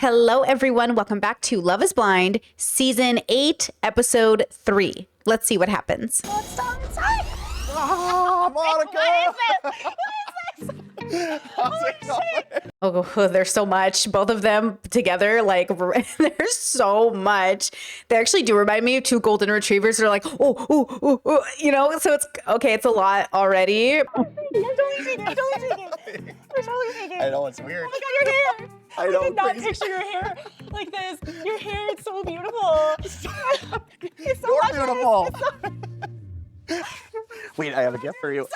Hello, everyone. Welcome back to Love is Blind, Season 8, Episode 3. Let's see what happens. Oh, stop inside! Oh, Monica! What is this? Holy shit! Oh, there's so much. Both of them together, like, there's so much. They actually do remind me of two golden retrievers. They're like, you know, so it's, okay, it's a lot already. I'm totally shaking. I'm totally shaking. We're totally shaking. I know, it's weird. Oh my god, your hair! I know, I did not crazy. picture your hair like this. Your hair is so beautiful. It's so You're luscious. beautiful. Wait, I have a gift for you.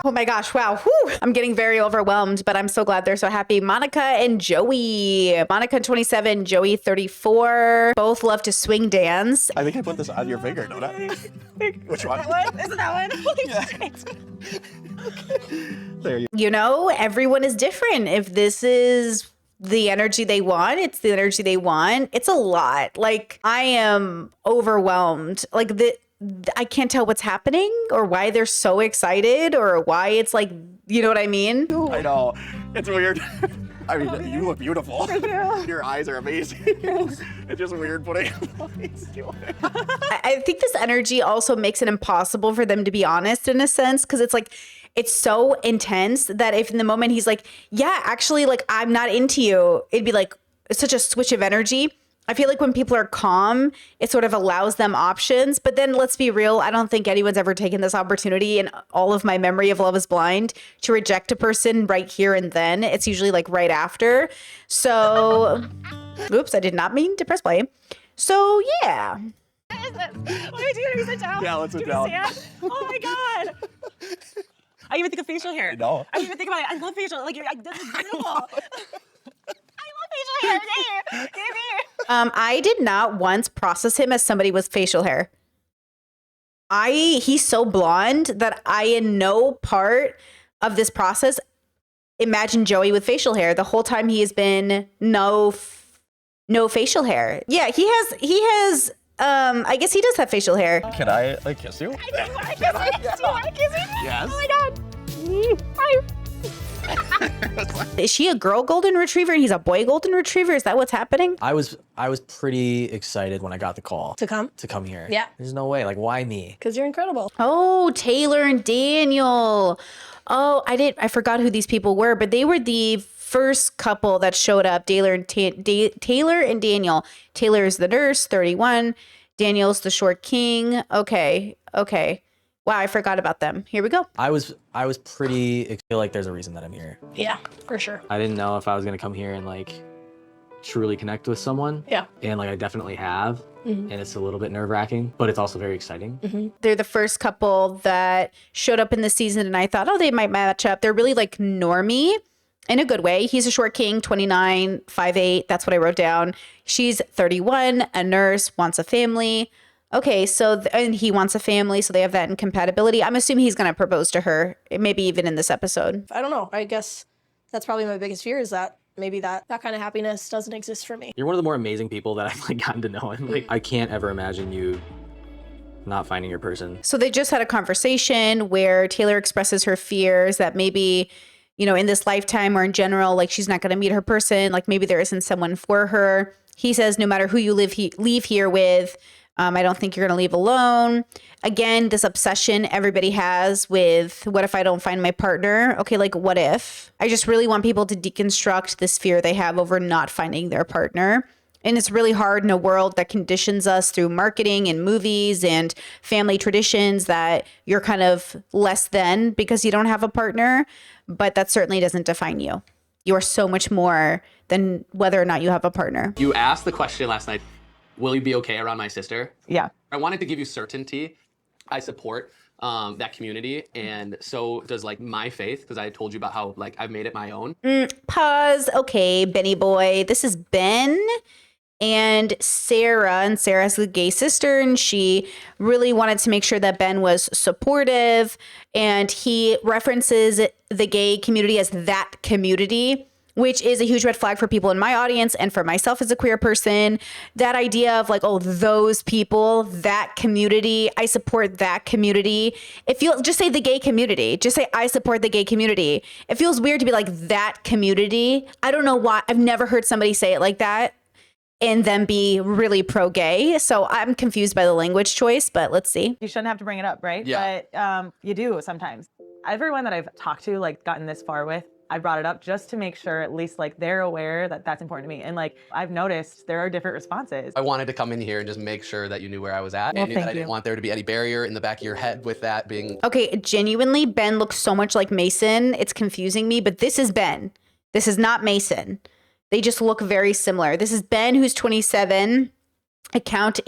Oh my gosh, wow. Whew. I'm getting very overwhelmed, but I'm so glad they're so happy. Monica and Joey. Monica 27, Joey 34. Both love to swing dance. I think I put this on your finger, don't I? Which one? That one? Is it that one? Holy shit. There you You know, everyone is different. If this is the energy they want, it's the energy they want. It's a lot. Like, I am overwhelmed. Like, I can't tell what's happening or why they're so excited or why it's like, you know what I mean? I know. It's weird. I mean, you look beautiful. Thank you. Your eyes are amazing. It's just weird putting eyes to it. I think this energy also makes it impossible for them to be honest in a sense, because it's like, it's so intense that if in the moment he's like, yeah, actually, like, I'm not into you, it'd be like such a switch of energy. I feel like when people are calm, it sort of allows them options. But then let's be real. I don't think anyone's ever taken this opportunity in all of my memory of Love is Blind to reject a person right here and then. It's usually like right after. So, oops, I did not mean to press play. So, yeah. What is this? What do we do? Do we sit down? Yeah, let's sit Do we down. stand? Oh my god. I even think of facial hair. No. I even think about it. I love facial. Like, this is beautiful. I love facial hair. Dave. I did not once process him as somebody with facial hair. He's so blonde that I, in no part of this process, imagine Joey with facial hair. The whole time he has been no facial hair. Yeah, he has, I guess he does have facial hair. Can I, like, kiss you? I do want to kiss it. Do you want to kiss it? Yes. Oh my god. Is she a girl golden retriever and he's a boy golden retriever? Is that what's happening? I was pretty excited when I got the call To come? here. Yeah. There's no way. Like, why me? Because you're incredible. Oh, Taylor and Daniel. Oh, I forgot who these people were, but they were the first couple that showed up. Taylor and Daniel. Taylor is the nurse, 31. Daniel's the short king. Okay. Wow, I forgot about them. Here we go. I was pretty. I feel like there's a reason that I'm here. Yeah, for sure. I didn't know if I was gonna come here and like truly connect with someone. Yeah. And like I definitely have. And it's a little bit nerve-wracking, but it's also very exciting. They're the first couple that showed up in the season, and I thought, oh, they might match up. They're really like normie in a good way. He's a short king, 29, 5'8". That's what I wrote down. She's 31, a nurse, wants a family. Okay, so, and he wants a family, so they have that in compatibility. I'm assuming he's going to propose to her, maybe even in this episode. I don't know. I guess that's probably my biggest fear, is that maybe that kind of happiness doesn't exist for me. You're one of the more amazing people that I've like gotten to know, and like I can't ever imagine you not finding your person. So they just had a conversation where Taylor expresses her fears that maybe, you know, in this lifetime or in general, like she's not going to meet her person. Like maybe there isn't someone for her. He says, no matter who you leave here with, I don't think you're going to leave alone. Again, this obsession everybody has with what if I don't find my partner? Okay, like what if? I just really want people to deconstruct this fear they have over not finding their partner. And it's really hard in a world that conditions us through marketing and movies and family traditions that you're kind of less than because you don't have a partner. But that certainly doesn't define you. You are so much more than whether or not you have a partner. You asked the question last night, will you be okay around my sister? Yeah. I wanted to give you certainty. I support that community, and so does like my faith, because I told you about how like I've made it my own. Pause. Okay, Benny boy. This is Ben and Sarah, and Sarah's the gay sister, and she really wanted to make sure that Ben was supportive, and he references the gay community as that community. which is a huge red flag for people in my audience and for myself as a queer person. That idea of like, oh, those people, that community, I support that community. It feels, just say the gay community. Just say, I support the gay community. It feels weird to be like that community. I don't know why. I've never heard somebody say it like that and then be really pro-gay. So I'm confused by the language choice, but let's see. You shouldn't have to bring it up, right? Yeah. But you do sometimes. Everyone that I've talked to, like gotten this far with, I brought it up just to make sure at least like they're aware that that's important to me. And like I've noticed there are different responses. I wanted to come in here and just make sure that you knew where I was at. Well, and that I thank didn't you. want there to be any barrier in the back of your head with that being. Okay, genuinely, Ben looks so much like Mason. It's confusing me, but this is Ben. This is not Mason. They just look very similar. This is Ben, who's 27, account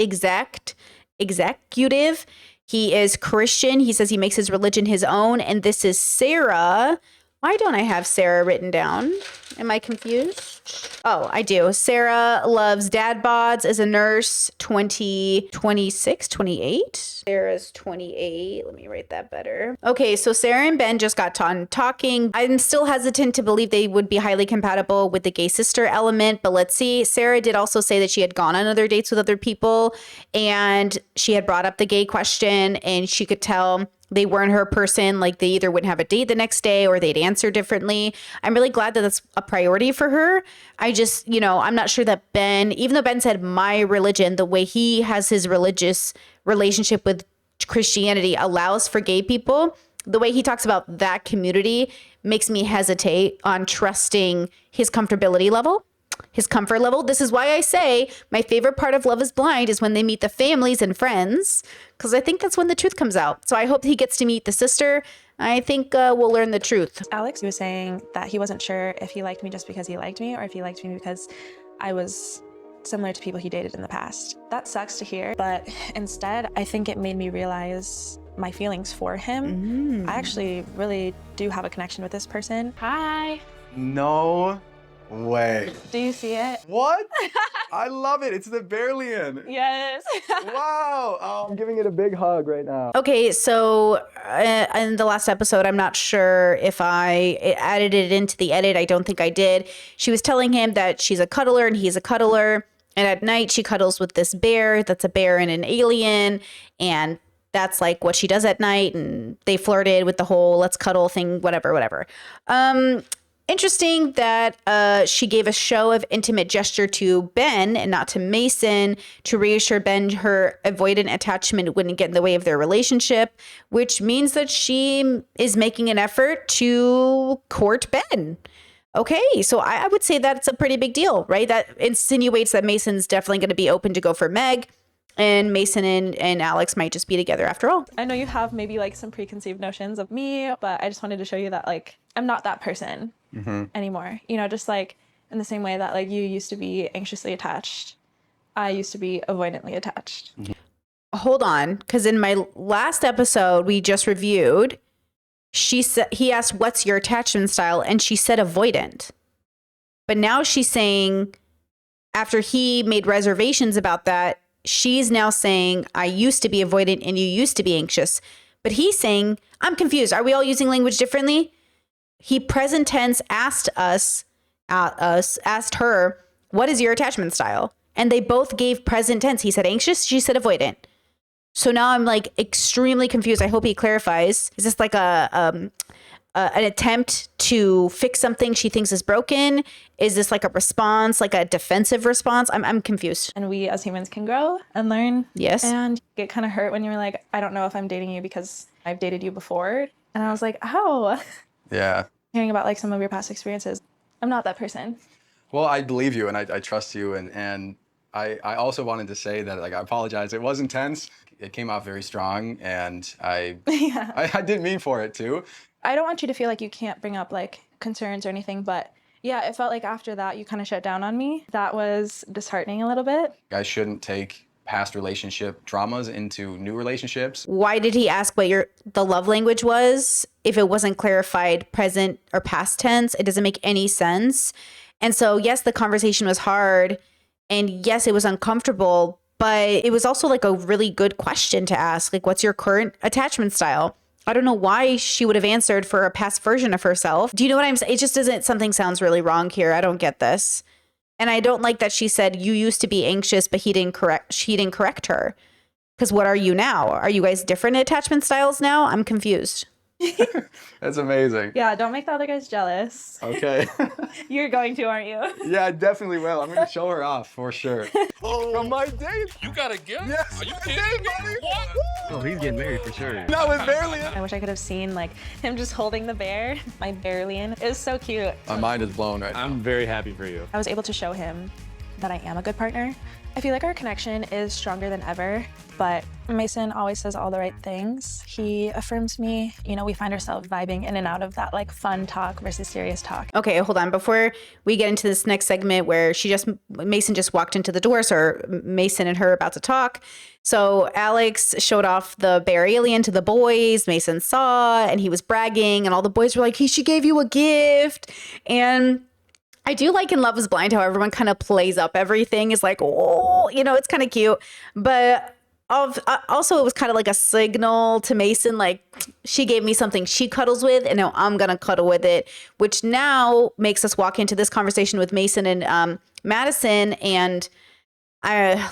executive. He is Christian. He says he makes his religion his own. And this is Sarah. Why don't I have Sarah written down? Am I confused? Oh, I do. Sarah loves dad bods, as a nurse, 26, 28. Sarah's 28. Let me write that better. Okay, so Sarah and Ben just got done talking. I'm still hesitant to believe they would be highly compatible with the gay sister element, but let's see. Sarah did also say that she had gone on other dates with other people, and she had brought up the gay question, and she could tell they weren't her person. Like they either wouldn't have a date the next day or they'd answer differently. I'm really glad that that's a priority for her. I just, I'm not sure that Ben, even though Ben said my religion, the way he has his religious relationship with Christianity allows for gay people, the way he talks about that community makes me hesitate on trusting his comfortability level. His comfort level. This is why I say my favorite part of Love is Blind is when they meet the families and friends, because I think that's when the truth comes out. So I hope he gets to meet the sister. I think we'll learn the truth. Alex was saying that he wasn't sure if he liked me just because he liked me or if he liked me because I was similar to people he dated in the past. That sucks to hear, but instead, I think it made me realize my feelings for him. I actually really do have a connection with this person. Hi. No way. Do you see it? What? I love it. It's the Berlian. Yes. Wow. Oh, I'm giving it a big hug right now. Okay, so in the last episode, I'm not sure if I added it into the edit. I don't think I did. She was telling him that she's a cuddler and he's a cuddler. And at night, she cuddles with this bear that's a bear and an alien. And that's like what she does at night. And they flirted with the whole let's cuddle thing, whatever. Interesting that she gave a show of intimate gesture to Ben and not to Mason to reassure Ben her avoidant attachment wouldn't get in the way of their relationship, which means that she is making an effort to court Ben. Okay, so I would say that's a pretty big deal, right? That insinuates that Mason's definitely going to be open to go for Meg, and Mason and Alex might just be together after all. I know you have maybe like some preconceived notions of me, but I just wanted to show you that like I'm not that person anymore. Just like in the same way that like you used to be anxiously attached, I used to be avoidantly attached. Hold on, because in my last episode we just reviewed, he asked, "What's your attachment style?" and she said avoidant. But now she's saying, after he made reservations about that, she's now saying, I used to be avoidant and you used to be anxious. But he's saying, I'm confused. Are we all using language differently? He present tense asked her, what is your attachment style? And they both gave present tense. He said anxious, she said avoidant. So now I'm like extremely confused. I hope he clarifies. Is this like an attempt to fix something she thinks is broken? Is this like a response, like a defensive response? I'm confused. And we as humans can grow and learn. Yes. And get kind of hurt when you're like, I don't know if I'm dating you because I've dated you before. And I was like, oh. Yeah. Hearing about like some of your past experiences. I'm not that person. Well, I believe you and I trust you. And I also wanted to say that, like, I apologize. It was intense. It came out very strong, and I didn't mean for it to. I don't want you to feel like you can't bring up like concerns or anything, but yeah, it felt like after that you kind of shut down on me. That was disheartening a little bit. I shouldn't take past relationship traumas into new relationships. Why did he ask what the love language was if it wasn't clarified present or past tense? It doesn't make any sense. And so, yes, the conversation was hard, and yes, it was uncomfortable, but it was also like a really good question to ask. Like, what's your current attachment style? I don't know why she would have answered for a past version of herself. Do you know what I'm saying? It just doesn't, something sounds really wrong here. I don't get this. And I don't like that she said you used to be anxious, but she didn't correct her. Because what are you now? Are you guys different attachment styles now? I'm confused. That's amazing. Yeah, don't make the other guys jealous. Okay. You're going to, aren't you? Yeah, I definitely will. I'm gonna show her off for sure. From my date. You got a gift? Yes, Are you I kidding did, me? buddy. What? Oh, he's getting married for sure. That was barely it. I wish I could have seen like him just holding the bear, my bearlian. It was so cute. My mind is blown right now. I'm very happy for you. I was able to show him that I am a good partner. I feel like our connection is stronger than ever, but Mason always says all the right things. He affirms me. You know, we find ourselves vibing in and out of that like fun talk versus serious talk. Okay, hold on. Before we get into this next segment where Mason just walked into the door, so Mason and her are about to talk. So Alex showed off the bear alien to the boys. Mason saw, and he was bragging, and all the boys were like, she gave you a gift. And I do like in Love is Blind how everyone kind of plays up everything. Is like, oh, you know, it's kind of cute. But also it was kind of like a signal to Mason, like she gave me something she cuddles with, and now I'm going to cuddle with it, which now makes us walk into this conversation with Mason and Madison. And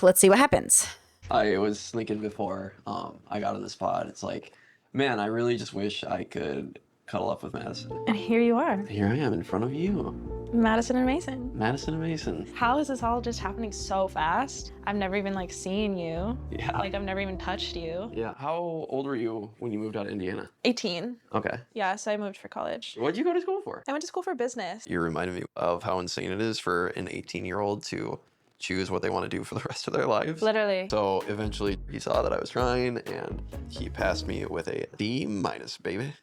let's see what happens. I was thinking before I got on this pod, it's like, man, I really just wish I could cuddle up with Madison. And here you are, Here I am in front of you, Madison and Mason. Madison and Mason. How is this all just happening so fast? I've never even like seen you. Yeah. Like I've never even touched you. Yeah. How old were you when you moved out of Indiana? 18. Okay. Yeah, so I moved for college. What'd you go to school for? I went to school for business. You reminded me of how insane it is for an 18-year-old to choose what they want to do for the rest of their lives. Literally. So eventually he saw that I was trying and he passed me with a D-, baby.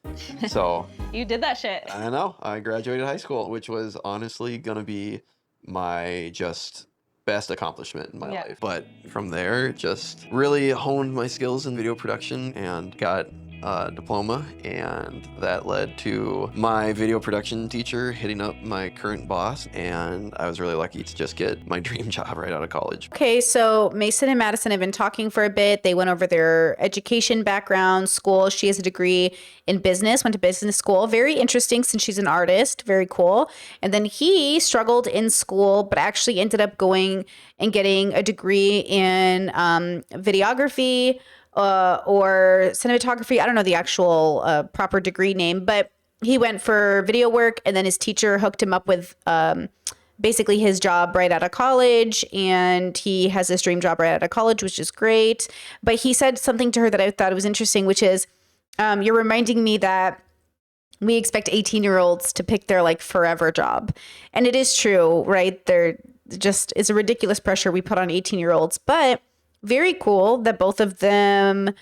So You did that shit. I know. I graduated high school, which was honestly gonna be my just best accomplishment in my Yeah. life. But from there, just really honed my skills in video production and got a diploma, and that led to my video production teacher hitting up my current boss, and I was really lucky to just get my dream job right out of college. Okay, so Mason and Madison have been talking for a bit. They went over their education background, school. She has a degree in business, went to business school. Very interesting since she's an artist. Very cool. And then he struggled in school, but actually ended up going and getting a degree in videography or cinematography. I don't know the actual proper degree name, but he went for video work, and then his teacher hooked him up with basically his job right out of college, and he has this dream job right out of college, which is great. But he said something to her that I thought was interesting, which is, you're reminding me that we expect 18-year-olds to pick their like forever job. And it is true, right? It's a ridiculous pressure we put on 18-year-olds, but very cool that both of them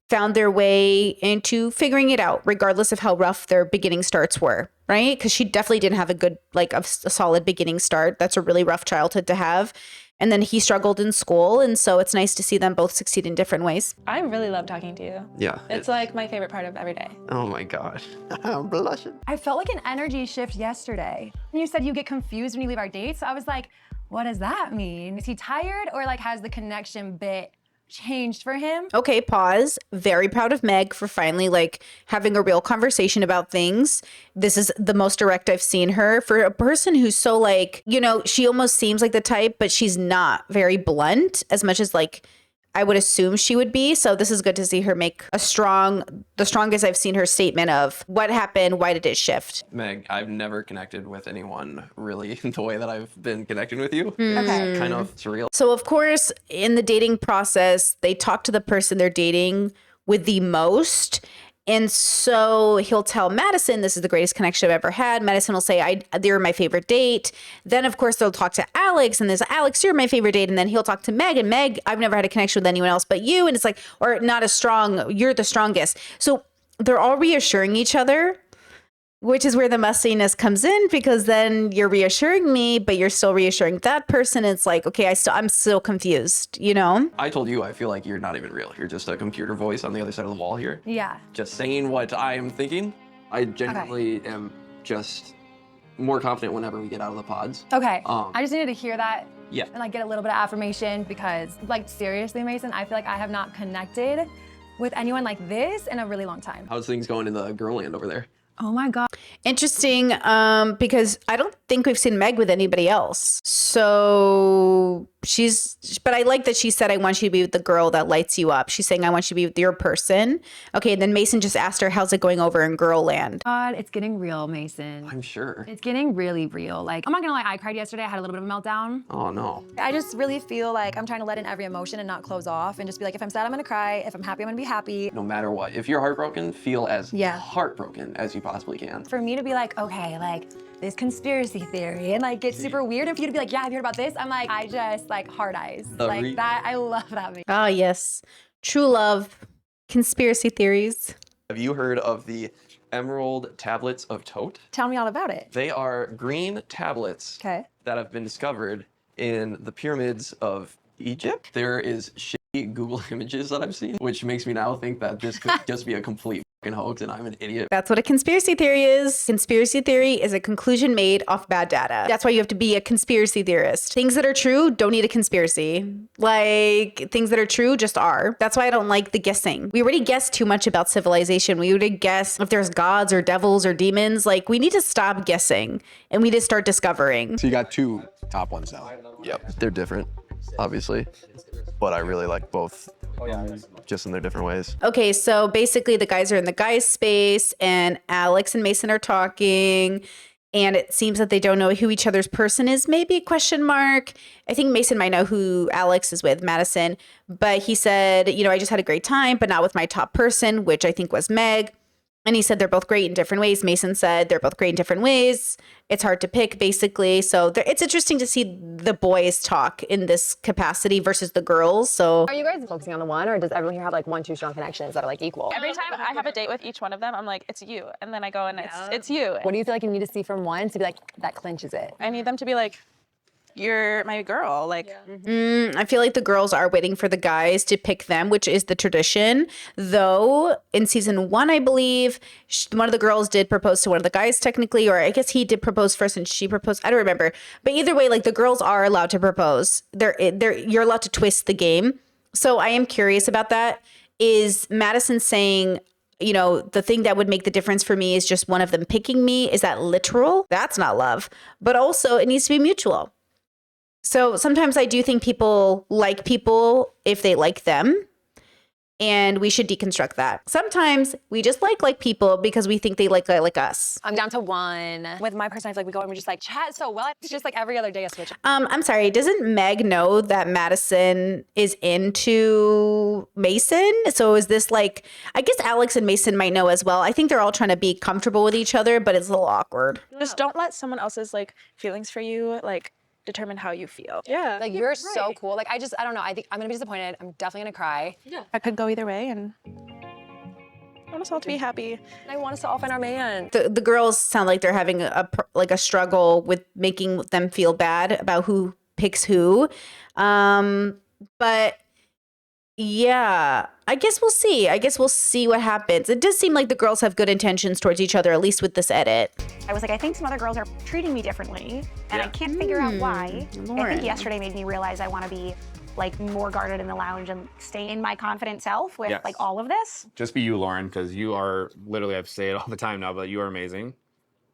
found their way into figuring it out, regardless of how rough their beginning starts were, right? Because she definitely didn't have a good, like a solid beginning start. That's a really rough childhood to have. And then he struggled in school. And so it's nice to see them both succeed in different ways. I really love talking to you. Yeah. It's like my favorite part of every day. Oh my God. I'm blushing. I felt like an energy shift yesterday. You said you get confused when you leave our dates. So I was like, what does that mean? Is he tired, or like has the connection bit changed for him? Okay, pause. Very proud of Meg for finally like having a real conversation about things. This is the most direct I've seen her for a person who's so like, you know, she almost seems like the type, but she's not very blunt as much as like I would assume she would be. So this is good to see her make the strongest I've seen her statement of what happened, why did it shift? Meg, I've never connected with anyone really the way that I've been connecting with you. Okay. It's kind of surreal. So of course, in the dating process, they talk to the person they're dating with the most. And so he'll tell Madison, this is the greatest connection I've ever had. Madison will say, they were my favorite date. Then, of course, they'll talk to Alex, and there's Alex, you're my favorite date. And then he'll talk to Meg, and Meg, I've never had a connection with anyone else but you. And it's like, or not as strong, you're the strongest. So they're all reassuring each other, which is where the mustiness comes in, because then you're reassuring me, but you're still reassuring that person. It's like, okay, I'm still confused, you know? I told you, I feel like you're not even real. You're just a computer voice on the other side of the wall here. Yeah. Just saying what I am thinking. I genuinely am just more confident whenever we get out of the pods. Okay. Um, I just needed to hear that. Yeah. And like get a little bit of affirmation, because like seriously, Mason, I feel like I have not connected with anyone like this in a really long time. How's things going in the girl land over there? Oh my God. Interesting, because I don't think we've seen Meg with anybody else. So but I like that she said, I want you to be with the girl that lights you up. She's saying, I want you to be with your person. Okay, and then Mason just asked her, how's it going over in girl land? God, it's getting real, Mason. I'm sure. It's getting really real. Like, I'm not gonna lie, I cried yesterday. I had a little bit of a meltdown. Oh no. I just really feel like I'm trying to let in every emotion and not close off and just be like, if I'm sad, I'm gonna cry. If I'm happy, I'm gonna be happy. No matter what, if you're heartbroken, feel as Yeah. heartbroken as you possibly can. For me to be like, okay, like this conspiracy theory and like get super weird, and for you to be like, yeah, have you heard about this? I'm like, I just like hard eyes. Like that, I love that. Ah, yes. True love. Conspiracy theories. Have you heard of the Emerald Tablets of Tote? Tell me all about it. They are green tablets Okay. that have been discovered in the pyramids of Egypt. There is shitty Google images that I've seen, which makes me now think that this could just be a complete fucking hoax and I'm an idiot. That's what a conspiracy theory is. Conspiracy theory is a conclusion made off bad data. That's why you have to be a conspiracy theorist. Things that are true don't need a conspiracy. Like, things that are true just are. That's why I don't like the guessing. We already guess too much about civilization. We already guess if there's gods or devils or demons. Like, we need to stop guessing and we need to start discovering. So you got two top ones now. Yep, they're different, obviously, but I really like both, just in their different ways. Okay, so basically the guys are in the guys space and Alex and Mason are talking and it seems that they don't know who each other's person is, maybe, question mark. I think Mason might know who Alex is with, Madison, but he said, you know, I just had a great time, but not with my top person, which I think was Meg. And he said they're both great in different ways. Mason said they're both great in different ways. It's hard to pick, basically. So it's interesting to see the boys talk in this capacity versus the girls. So Are you guys focusing on the one, or does everyone here have like 1-2 strong connections that are like equal? Every time I have a date with each one of them, I'm like, it's you. And then I go and it's you. What do you feel like you need to see from one to be like, that clinches it? I need them to be like, you're my girl. Like, I feel like the girls are waiting for the guys to pick them, which is the tradition. Though in season 1, I believe one of the girls did propose to one of the guys technically, or I guess he did propose first and she proposed. I don't remember. But either way, like the girls are allowed to propose. You're allowed to twist the game. So I am curious about that. Is Madison saying, you know, the thing that would make the difference for me is just one of them picking me? Is that literal? That's not love. But also it needs to be mutual. So sometimes I do think people like people if they like them, and we should deconstruct that. Sometimes we just like people because we think they like us. I'm down to one. With my person, I feel like we go and we just like chat so well. It's just like every other day a switch. I'm sorry, doesn't Meg know that Madison is into Mason? So is this like, I guess Alex and Mason might know as well. I think they're all trying to be comfortable with each other, but it's a little awkward. just don't let someone else's like feelings for you like determine how you feel. Yeah. Like you're so cool. Like I don't know. I think I'm gonna be disappointed. I'm definitely gonna cry. Yeah. I could go either way, and I want us all to be happy. And I want us to all find our man. The girls sound like they're having a struggle with making them feel bad about who picks who. But yeah, I guess we'll see. What happens. It does seem like the girls have good intentions towards each other, at least with this edit. I was like, I think some other girls are treating me differently, and I can't figure out why. Lauren. I think yesterday made me realize I want to be like more guarded in the lounge and stay in my confident self with like all of this. Just be you, Lauren, because you are literally, I say it all the time now, but you are amazing.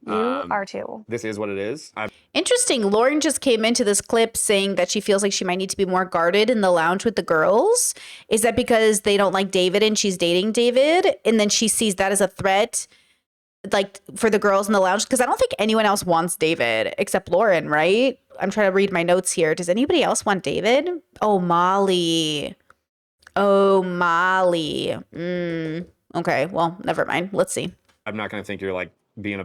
You are too. This is what it is. Interesting. Lauren just came into this clip saying that she feels like she might need to be more guarded in the lounge with the girls. Is that because they don't like David and she's dating David? And then she sees that as a threat, like for the girls in the lounge? Because I don't think anyone else wants David except Lauren, right? I'm trying to read my notes here. Does anybody else want David? Oh, Molly. Okay, well, never mind. Let's see. I'm not going to think you're like being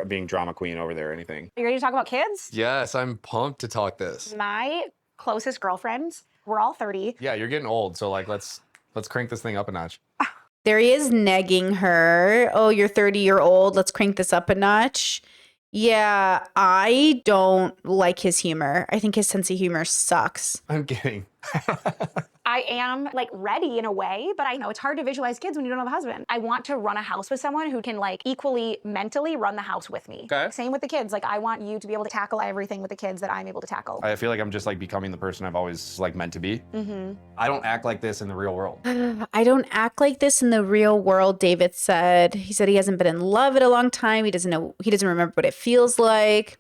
being drama queen over there or anything. You ready to talk about kids? Yes, I'm pumped to talk this. My closest girlfriends, we're all 30. Yeah, you're getting old, so like let's crank this thing up a notch. There he is negging her. Oh, you're 30-year-old. Let's crank this up a notch. Yeah, I don't like his humor. I think his sense of humor sucks. I'm kidding. I am like ready in a way, but I know it's hard to visualize kids when you don't have a husband. I want to run a house with someone who can like equally mentally run the house with me. Okay. Same with the kids. Like I want you to be able to tackle everything with the kids that I'm able to tackle. I feel like I'm just like becoming the person I've always like meant to be. I don't act like this in the real world. I don't act like this in the real world, David said. He said he hasn't been in love in a long time. He doesn't remember what it feels like.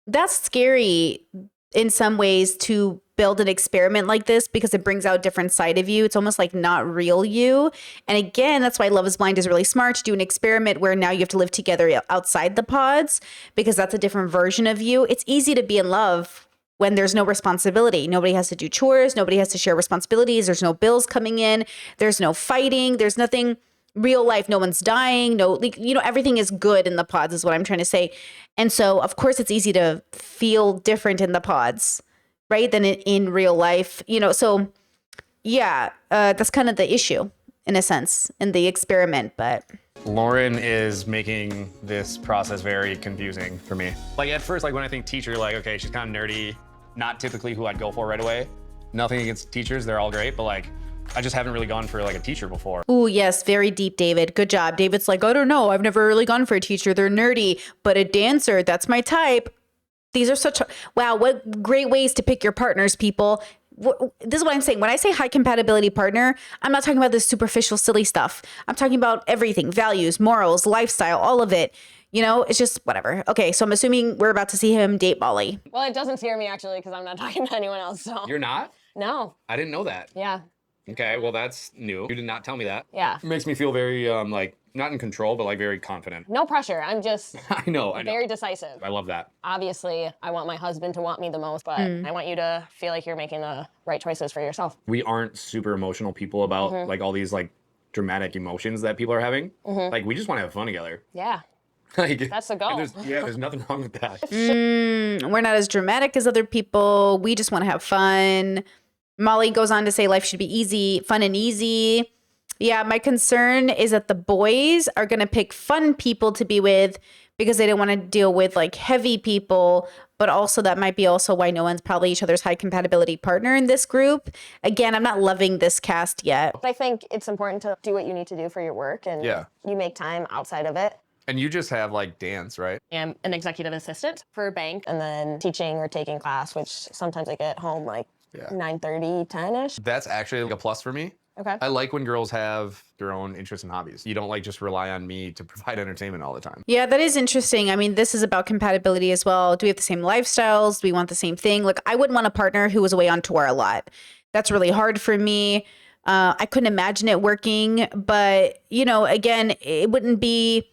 That's scary in some ways to build an experiment like this because it brings out a different side of you. It's almost like not real you. And again, that's why Love is Blind is really smart to do an experiment where now you have to live together outside the pods because that's a different version of you. It's easy to be in love when there's no responsibility. Nobody has to do chores. Nobody has to share responsibilities. There's no bills coming in. There's no fighting. There's nothing real life. No one's dying. No, like, everything is good in the pods is what I'm trying to say. And so, of course, it's easy to feel different in the pods, right, than in real life. So, yeah, that's kind of the issue in a sense in the experiment. But Lauren is making this process very confusing for me. Like at first, like when I think teacher, like, okay, she's kind of nerdy, not typically who I'd go for right away. Nothing against teachers, they're all great, but like, I just haven't really gone for like a teacher before. Ooh, yes, very deep, David. Good job. David's like, I don't know. I've never really gone for a teacher. They're nerdy, but a dancer, that's my type. These are wow, what great ways to pick your partners, people. This is what I'm saying. When I say high compatibility partner, I'm not talking about this superficial, silly stuff. I'm talking about everything, values, morals, lifestyle, all of it. It's just whatever. Okay, so I'm assuming we're about to see him date Molly. Well, it doesn't scare me actually because I'm not talking to anyone else. So You're not? No. I didn't know that. Yeah. Okay, well that's new. You did not tell me that. Yeah. It makes me feel very like not in control, but like very confident. No pressure. I'm just I know. very decisive. I love that. Obviously, I want my husband to want me the most, but I want you to feel like you're making the right choices for yourself. We aren't super emotional people about like all these like dramatic emotions that people are having. Like we just want to have fun together. Yeah. Like, that's the goal. There's nothing wrong with that. We're not as dramatic as other people. We just want to have fun. Molly goes on to say life should be easy, fun and easy. Yeah, my concern is that the boys are going to pick fun people to be with because they don't want to deal with like heavy people, but also that might be also why no one's probably each other's high compatibility partner in this group. Again, I'm not loving this cast yet. I think it's important to do what you need to do for your work and you make time outside of it. And you just have like dance, right? I'm an executive assistant for a bank and then teaching or taking class, which sometimes I get home like 9:30, 10-ish. That's actually like a plus for me. Okay. I like when girls have their own interests and hobbies. You don't like just rely on me to provide entertainment all the time. Yeah, that is interesting. I mean, this is about compatibility as well. Do we have the same lifestyles? Do we want the same thing? Like, I wouldn't want a partner who was away on tour a lot. That's really hard for me. I couldn't imagine it working. But, again, it wouldn't be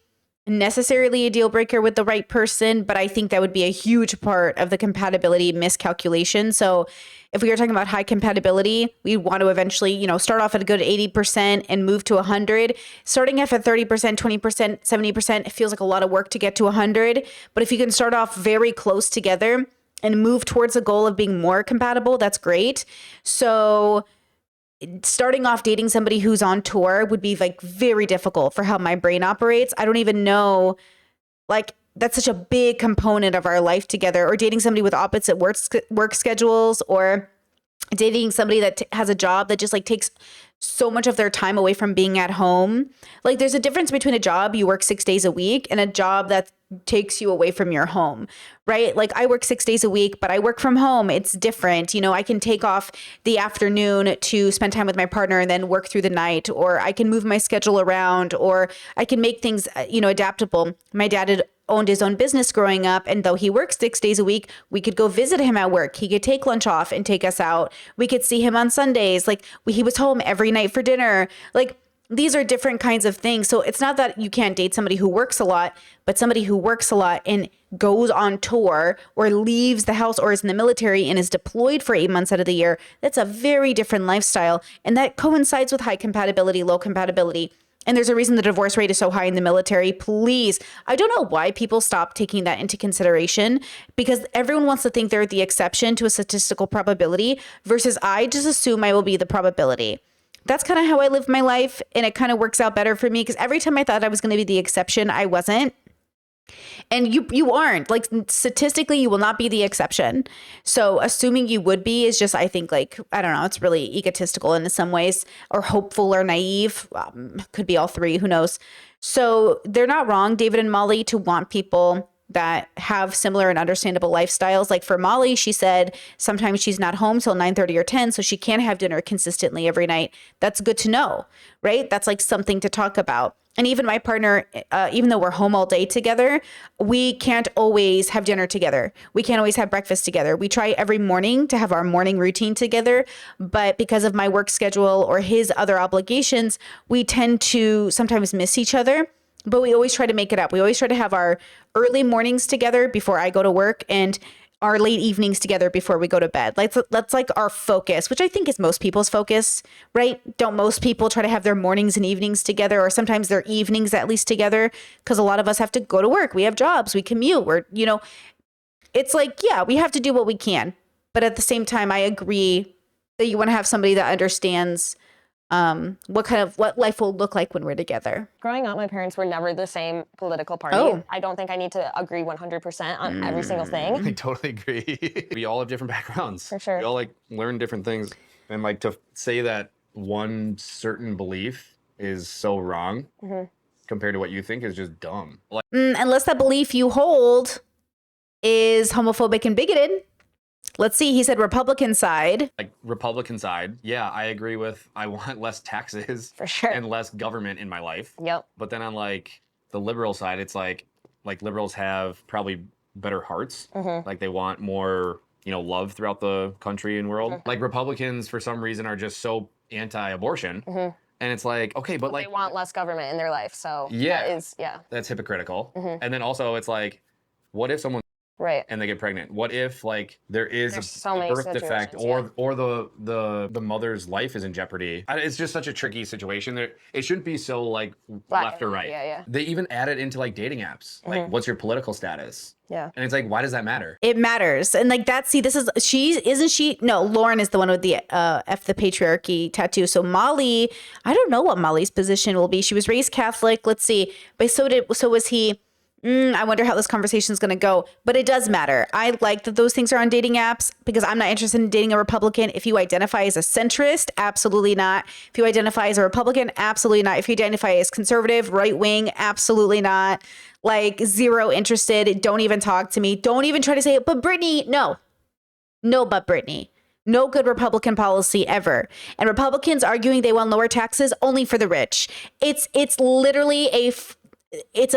necessarily a deal breaker with the right person, but I think that would be a huge part of the compatibility miscalculation. So if we are talking about high compatibility, we want to eventually, start off at a good 80% and move to 100. Starting off at 30%, 20%, 70%, it feels like a lot of work to get to 100. But if you can start off very close together and move towards a goal of being more compatible, that's great. So starting off dating somebody who's on tour would be like very difficult for how my brain operates. I don't even know, like, that's such a big component of our life together, or dating somebody with opposite work schedules, or dating somebody that has a job that just like takes so much of their time away from being at home. Like, there's a difference between a job you work 6 days a week and a job that takes you away from your home, right? Like, I work 6 days a week, but I work from home. It's different. I can take off the afternoon to spend time with my partner and then work through the night, or I can move my schedule around, or I can make things, adaptable. My dad had owned his own business growing up, and though he works 6 days a week, we could go visit him at work. He could take lunch off and take us out. We could see him on Sundays. Like, he was home every night for dinner. Like, these are different kinds of things. So it's not that you can't date somebody who works a lot, but somebody who works a lot and goes on tour or leaves the house or is in the military and is deployed for 8 months out of the year. That's a very different lifestyle. And that coincides with high compatibility, low compatibility. And there's a reason the divorce rate is so high in the military. Please, I don't know why people stop taking that into consideration, because everyone wants to think they're the exception to a statistical probability versus I just assume I will be the probability. That's kind of how I live my life, and it kind of works out better for me because every time I thought I was going to be the exception, I wasn't. And you aren't. Like, statistically, you will not be the exception. So assuming you would be is just, I think, like, I don't know, it's really egotistical in some ways, or hopeful or naive. Could be all three, who knows. So they're not wrong, David and Molly, to want people that have similar and understandable lifestyles. Like for Molly, she said sometimes she's not home till 9:30 or 10, so she can't have dinner consistently every night. That's good to know, right? That's like something to talk about. And even my partner, even though we're home all day together, we can't always have dinner together. We can't always have breakfast together. We try every morning to have our morning routine together. But because of my work schedule or his other obligations, we tend to sometimes miss each other. But we always try to make it up. We always try to have our early mornings together before I go to work and our late evenings together before we go to bed. Like, that's like our focus, which I think is most people's focus, right? Don't most people try to have their mornings and evenings together, or sometimes their evenings at least together? Because a lot of us have to go to work. We have jobs. We commute. It's like, yeah, we have to do what we can. But at the same time, I agree that you want to have somebody that understands what life will look like when we're together. Growing up, my parents were never the same political party. Oh. I don't think I need to agree 100% on every single thing. I totally agree. We all have different backgrounds. For sure. We all like learn different things. And like to say that one certain belief is so wrong compared to what you think is just dumb. Like, Unless that belief you hold is homophobic and bigoted. Let's see. He said Republican side. Like Republican side, yeah, I agree with. I want less taxes For sure. and less government in my life. Yep. But then on like the liberal side, it's like liberals have probably better hearts. Like they want more, love throughout the country and world. Like Republicans, for some reason, are just so anti-abortion. And it's like, okay, but like they want less government in their life, so yeah, that's hypocritical. And then also, it's like, what if someone right and they get pregnant? What if like there's so a many birth defect, situations, or the mother's life is in jeopardy? It's just such a tricky situation. It shouldn't be so like left or right. Yeah. They even add it into like dating apps. Like, what's your political status? Yeah. And it's like, why does that matter? It matters. And like that, see, no, Lauren is the one with the F the patriarchy tattoo. So Molly, I don't know what Molly's position will be. She was raised Catholic. Let's see. But so was he. I wonder how this conversation is going to go, but it does matter. I like that those things are on dating apps because I'm not interested in dating a Republican. If you identify as a centrist, absolutely not. If you identify as a Republican, absolutely not. If you identify as conservative, right wing, absolutely not. Like, zero interested. Don't even talk to me. Don't even try to say it. But Brittany, no, but Brittany. No good Republican policy ever. And Republicans arguing they want lower taxes only for the rich. It's literally it's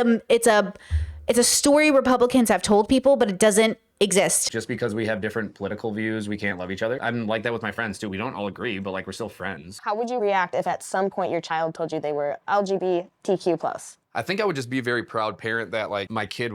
a story Republicans have told people, but it doesn't exist. Just because we have different political views, we can't love each other. I'm like that with my friends too. We don't all agree, but like we're still friends. How would you react if at some point your child told you they were LGBTQ+? I think I would just be a very proud parent that like my kid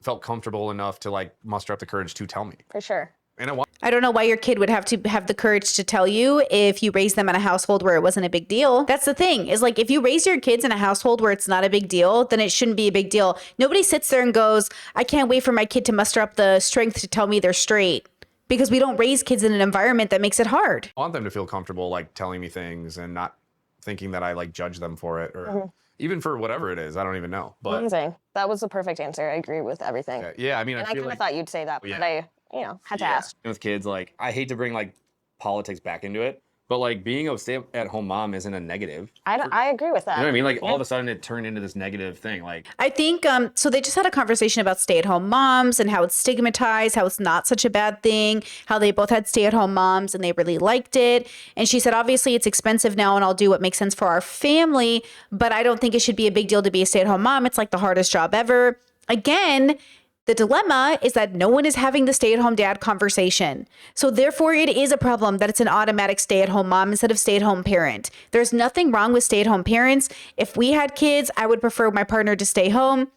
felt comfortable enough to like muster up the courage to tell me. For sure. And I don't know why your kid would have to have the courage to tell you if you raised them in a household where it wasn't a big deal. That's the thing, is like, if you raise your kids in a household where it's not a big deal, then it shouldn't be a big deal. Nobody sits there and goes, I can't wait for my kid to muster up the strength to tell me they're straight. Because we don't raise kids in an environment that makes it hard. I want them to feel comfortable like telling me things and not thinking that I like judge them for it, or even for whatever it is. I don't even know. But amazing. That was the perfect answer. I agree with everything. Yeah, I mean, and I I feel kind of like thought you'd say that, but I had to ask. With kids, like, I hate to bring like politics back into it, but like being a stay-at-home mom isn't a negative. I agree with that. You know what I mean? Like all of a sudden it turned into this negative thing. Like, I think, so they just had a conversation about stay-at-home moms and how it's stigmatized, how it's not such a bad thing, how they both had stay-at-home moms and they really liked it. And she said, obviously it's expensive now and I'll do what makes sense for our family, but I don't think it should be a big deal to be a stay-at-home mom. It's like the hardest job ever. Again, the dilemma is that no one is having the stay-at-home dad conversation. So therefore, it is a problem that it's an automatic stay-at-home mom instead of stay-at-home parent. There's nothing wrong with stay-at-home parents. If we had kids, I would prefer my partner to stay home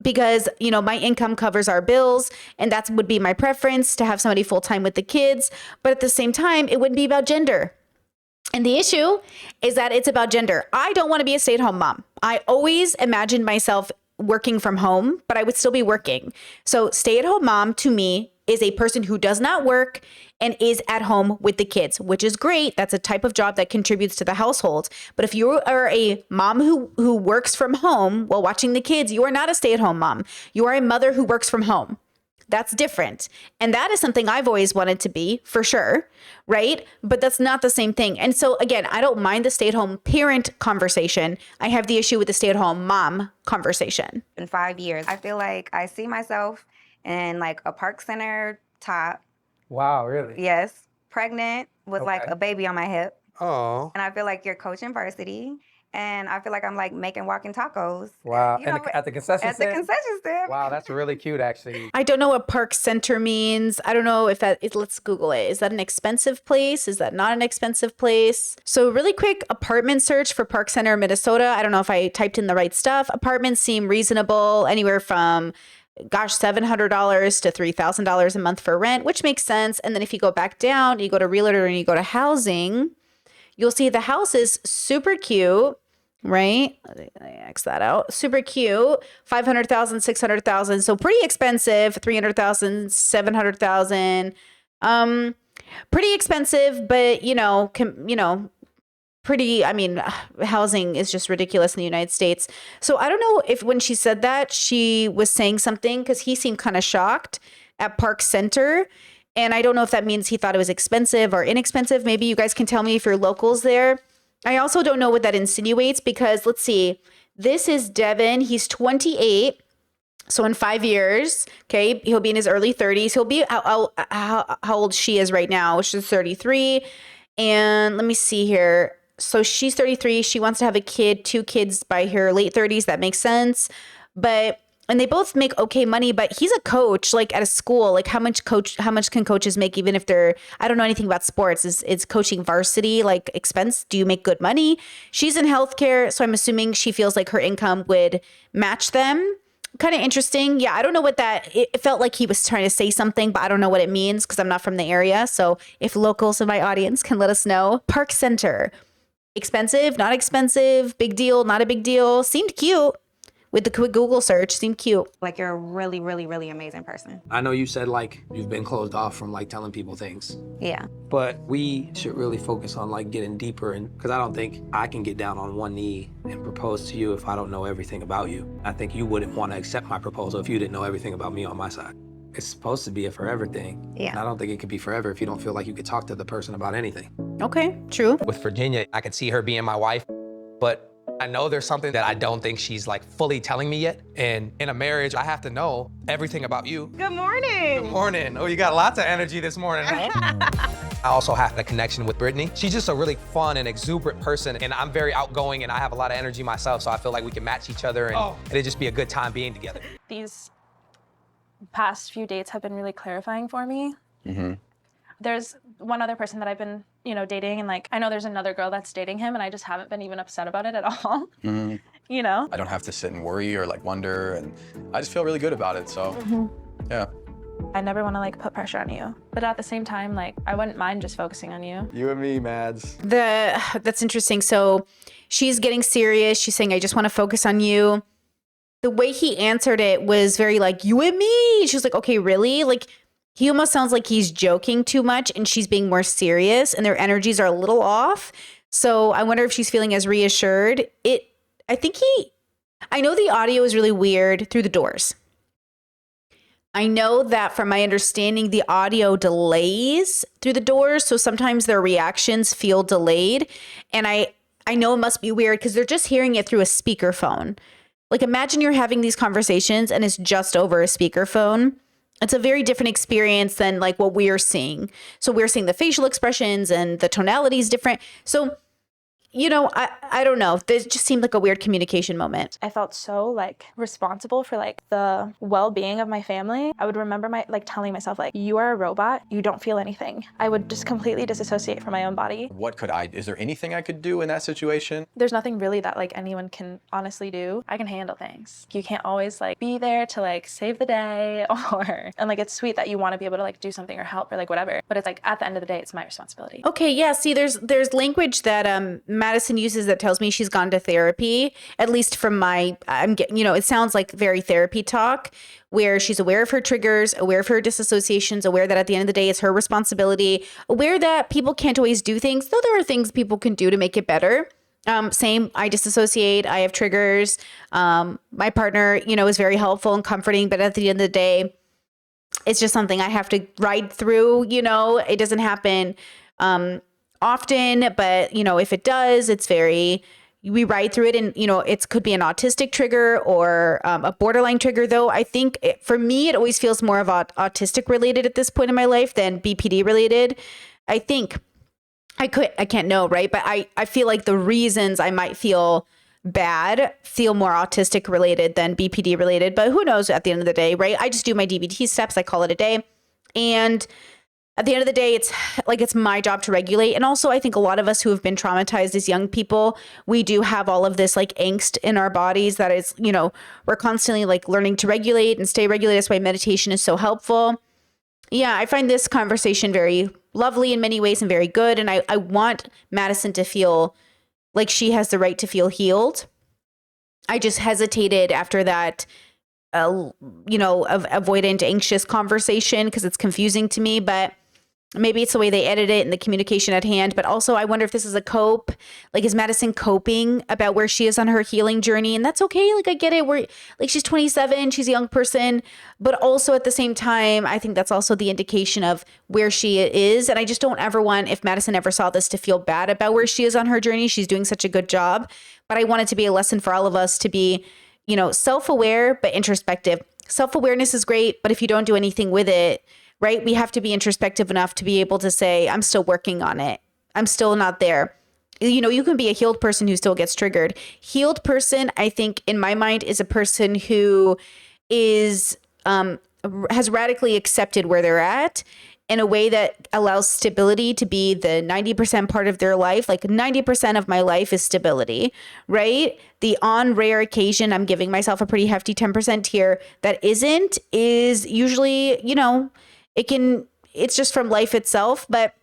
because, my income covers our bills, and that would be my preference, to have somebody full-time with the kids. But at the same time, it wouldn't be about gender. And the issue is that it's about gender. I don't want to be a stay-at-home mom. I always imagined myself working from home, but I would still be working. So stay-at-home mom to me is a person who does not work and is at home with the kids, which is great. That's a type of job that contributes to the household. But if you are a mom who works from home while watching the kids, you are not a stay-at-home mom. You are a mother who works from home. That's different. And that is something I've always wanted to be, for sure, right? But that's not the same thing. And so again, I don't mind the stay-at-home parent conversation. I have the issue with the stay-at-home mom conversation. In 5 years, I feel like I see myself in like a park center top. Wow, really? Yes. Pregnant with like a baby on my hip. Oh. And I feel like you're coaching varsity. And I feel like I'm like making walking tacos. Wow. You know, At the concession at the stand? concession stand. Wow, that's really cute, actually. I don't know what park center means. I don't know if that is, let's Google it. Is that an expensive place? Is that not an expensive place? So really quick apartment search for Park Center, Minnesota. I don't know if I typed in the right stuff. Apartments seem reasonable, anywhere from $700 to $3,000 a month for rent, which makes sense. And then if you go back down, you go to realtor and you go to housing, you'll see the house is super cute. Right? Let me X that out. Super cute. 500,000, 600,000. So pretty expensive. 300,000, 700,000. Pretty expensive, but pretty, I mean, housing is just ridiculous in the United States. So I don't know if when she said that, she was saying something because he seemed kind of shocked at Park Center. And I don't know if that means he thought it was expensive or inexpensive. Maybe you guys can tell me if you're locals there. I also don't know what that insinuates because let's see, this is Devin. He's 28. So in 5 years, okay, he'll be in his early 30s. He'll be how old she is right now. She's 33. And let me see here. So she's 33. She wants to have a kid, 2 kids by her late 30s. That makes sense. And they both make okay money, but he's a coach, like at a school. Like how much can coaches make even if they're, I don't know anything about sports. Is coaching varsity like expense? Do you make good money? She's in healthcare, so I'm assuming she feels like her income would match them. Kind of interesting. Yeah, I don't know what it felt like he was trying to say something, but I don't know what it means because I'm not from the area. So if locals in my audience can let us know. Park Center. Expensive, not expensive, big deal, not a big deal. Seemed cute. With the quick Google search, seemed cute. Like you're a really, really, really amazing person. I know you said like you've been closed off from like telling people things. Yeah. But we should really focus on like getting deeper because I don't think I can get down on one knee and propose to you if I don't know everything about you. I think you wouldn't want to accept my proposal if you didn't know everything about me on my side. It's supposed to be a forever thing. Yeah. And I don't think it could be forever if you don't feel like you could talk to the person about anything. Okay, true. With Virginia, I could see her being my wife, but I know there's something that I don't think she's like fully telling me yet. And in a marriage, I have to know everything about you. Good morning. Good morning. Oh, you got lots of energy this morning, huh? I also have a connection with Brittany. She's just a really fun and exuberant person, and I'm very outgoing, and I have a lot of energy myself, so I feel like we can match each other, and it'd just be a good time being together. These past few dates have been really clarifying for me. Mm-hmm. There's one other person that I've been, dating, and like I know there's another girl that's dating him, and I just haven't been even upset about it at all. Mm-hmm. I don't have to sit and worry or like wonder, and I just feel really good about it. So, yeah. I never want to like put pressure on you, but at the same time, like I wouldn't mind just focusing on you. You and me, Mads. That's interesting. So she's getting serious. She's saying, "I just want to focus on you." The way he answered it was very like, "You and me." She's like, "Okay, really?" Like. He almost sounds like he's joking too much and she's being more serious and their energies are a little off. So I wonder if she's feeling as reassured. I know the audio is really weird through the doors. I know that from my understanding, the audio delays through the doors. So sometimes their reactions feel delayed. And I know it must be weird because they're just hearing it through a speakerphone. Like imagine you're having these conversations and it's just over a speakerphone. It's a very different experience than like what we're seeing. So we're seeing the facial expressions and the tonality is different. So, I don't know. This just seemed like a weird communication moment. I felt so like responsible for like the well-being of my family. I would remember telling myself like, you are a robot. You don't feel anything. I would just completely disassociate from my own body. Is there anything I could do in that situation? There's nothing really that like anyone can honestly do. I can handle things. You can't always like be there to like save the day and like it's sweet that you want to be able to like do something or help or like whatever. But it's like at the end of the day, it's my responsibility. Okay, yeah. See, there's language that Madison uses that tells me she's gone to therapy, at least from my, it sounds like very therapy talk, where she's aware of her triggers, aware of her disassociations, aware that at the end of the day, it's her responsibility, aware that people can't always do things, though there are things people can do to make it better. Same, I disassociate, I have triggers. My partner, is very helpful and comforting, but at the end of the day, it's just something I have to ride through. It doesn't happen often, but if it does, we ride through it. And it could be an autistic trigger or a borderline trigger, though. I think for me, it always feels more of autistic related at this point in my life than BPD related. I think I can't know, right? But I feel like the reasons I might feel bad feel more autistic related than BPD related, but who knows at the end of the day, right? I just do my DBT steps. I call it a day. And at the end of the day, it's my job to regulate. And also I think a lot of us who have been traumatized as young people, we do have all of this like angst in our bodies that is, we're constantly like learning to regulate and stay regulated. That's why meditation is so helpful. Yeah, I find this conversation very lovely in many ways and very good. And I want Madison to feel like she has the right to feel healed. I just hesitated after that, avoidant, anxious conversation because it's confusing to me, but maybe it's the way they edit it and the communication at hand. But also I wonder if this is a cope. Like, is Madison coping about where she is on her healing journey? And that's okay. Like, I get it. She's 27, she's a young person, but also at the same time, I think that's also the indication of where she is. And I just don't ever want, if Madison ever saw this, to feel bad about where she is on her journey. She's doing such a good job, but I want it to be a lesson for all of us to be, self-aware, but introspective. Self-awareness is great, but if you don't do anything with it, right? We have to be introspective enough to be able to say, I'm still working on it. I'm still not there. You can be a healed person who still gets triggered. Healed person, I think in my mind, is a person who has radically accepted where they're at in a way that allows stability to be the 90% part of their life. Like 90% of my life is stability, right? The on rare occasion, I'm giving myself a pretty hefty 10% here that isn't, is usually, it's just from life itself. But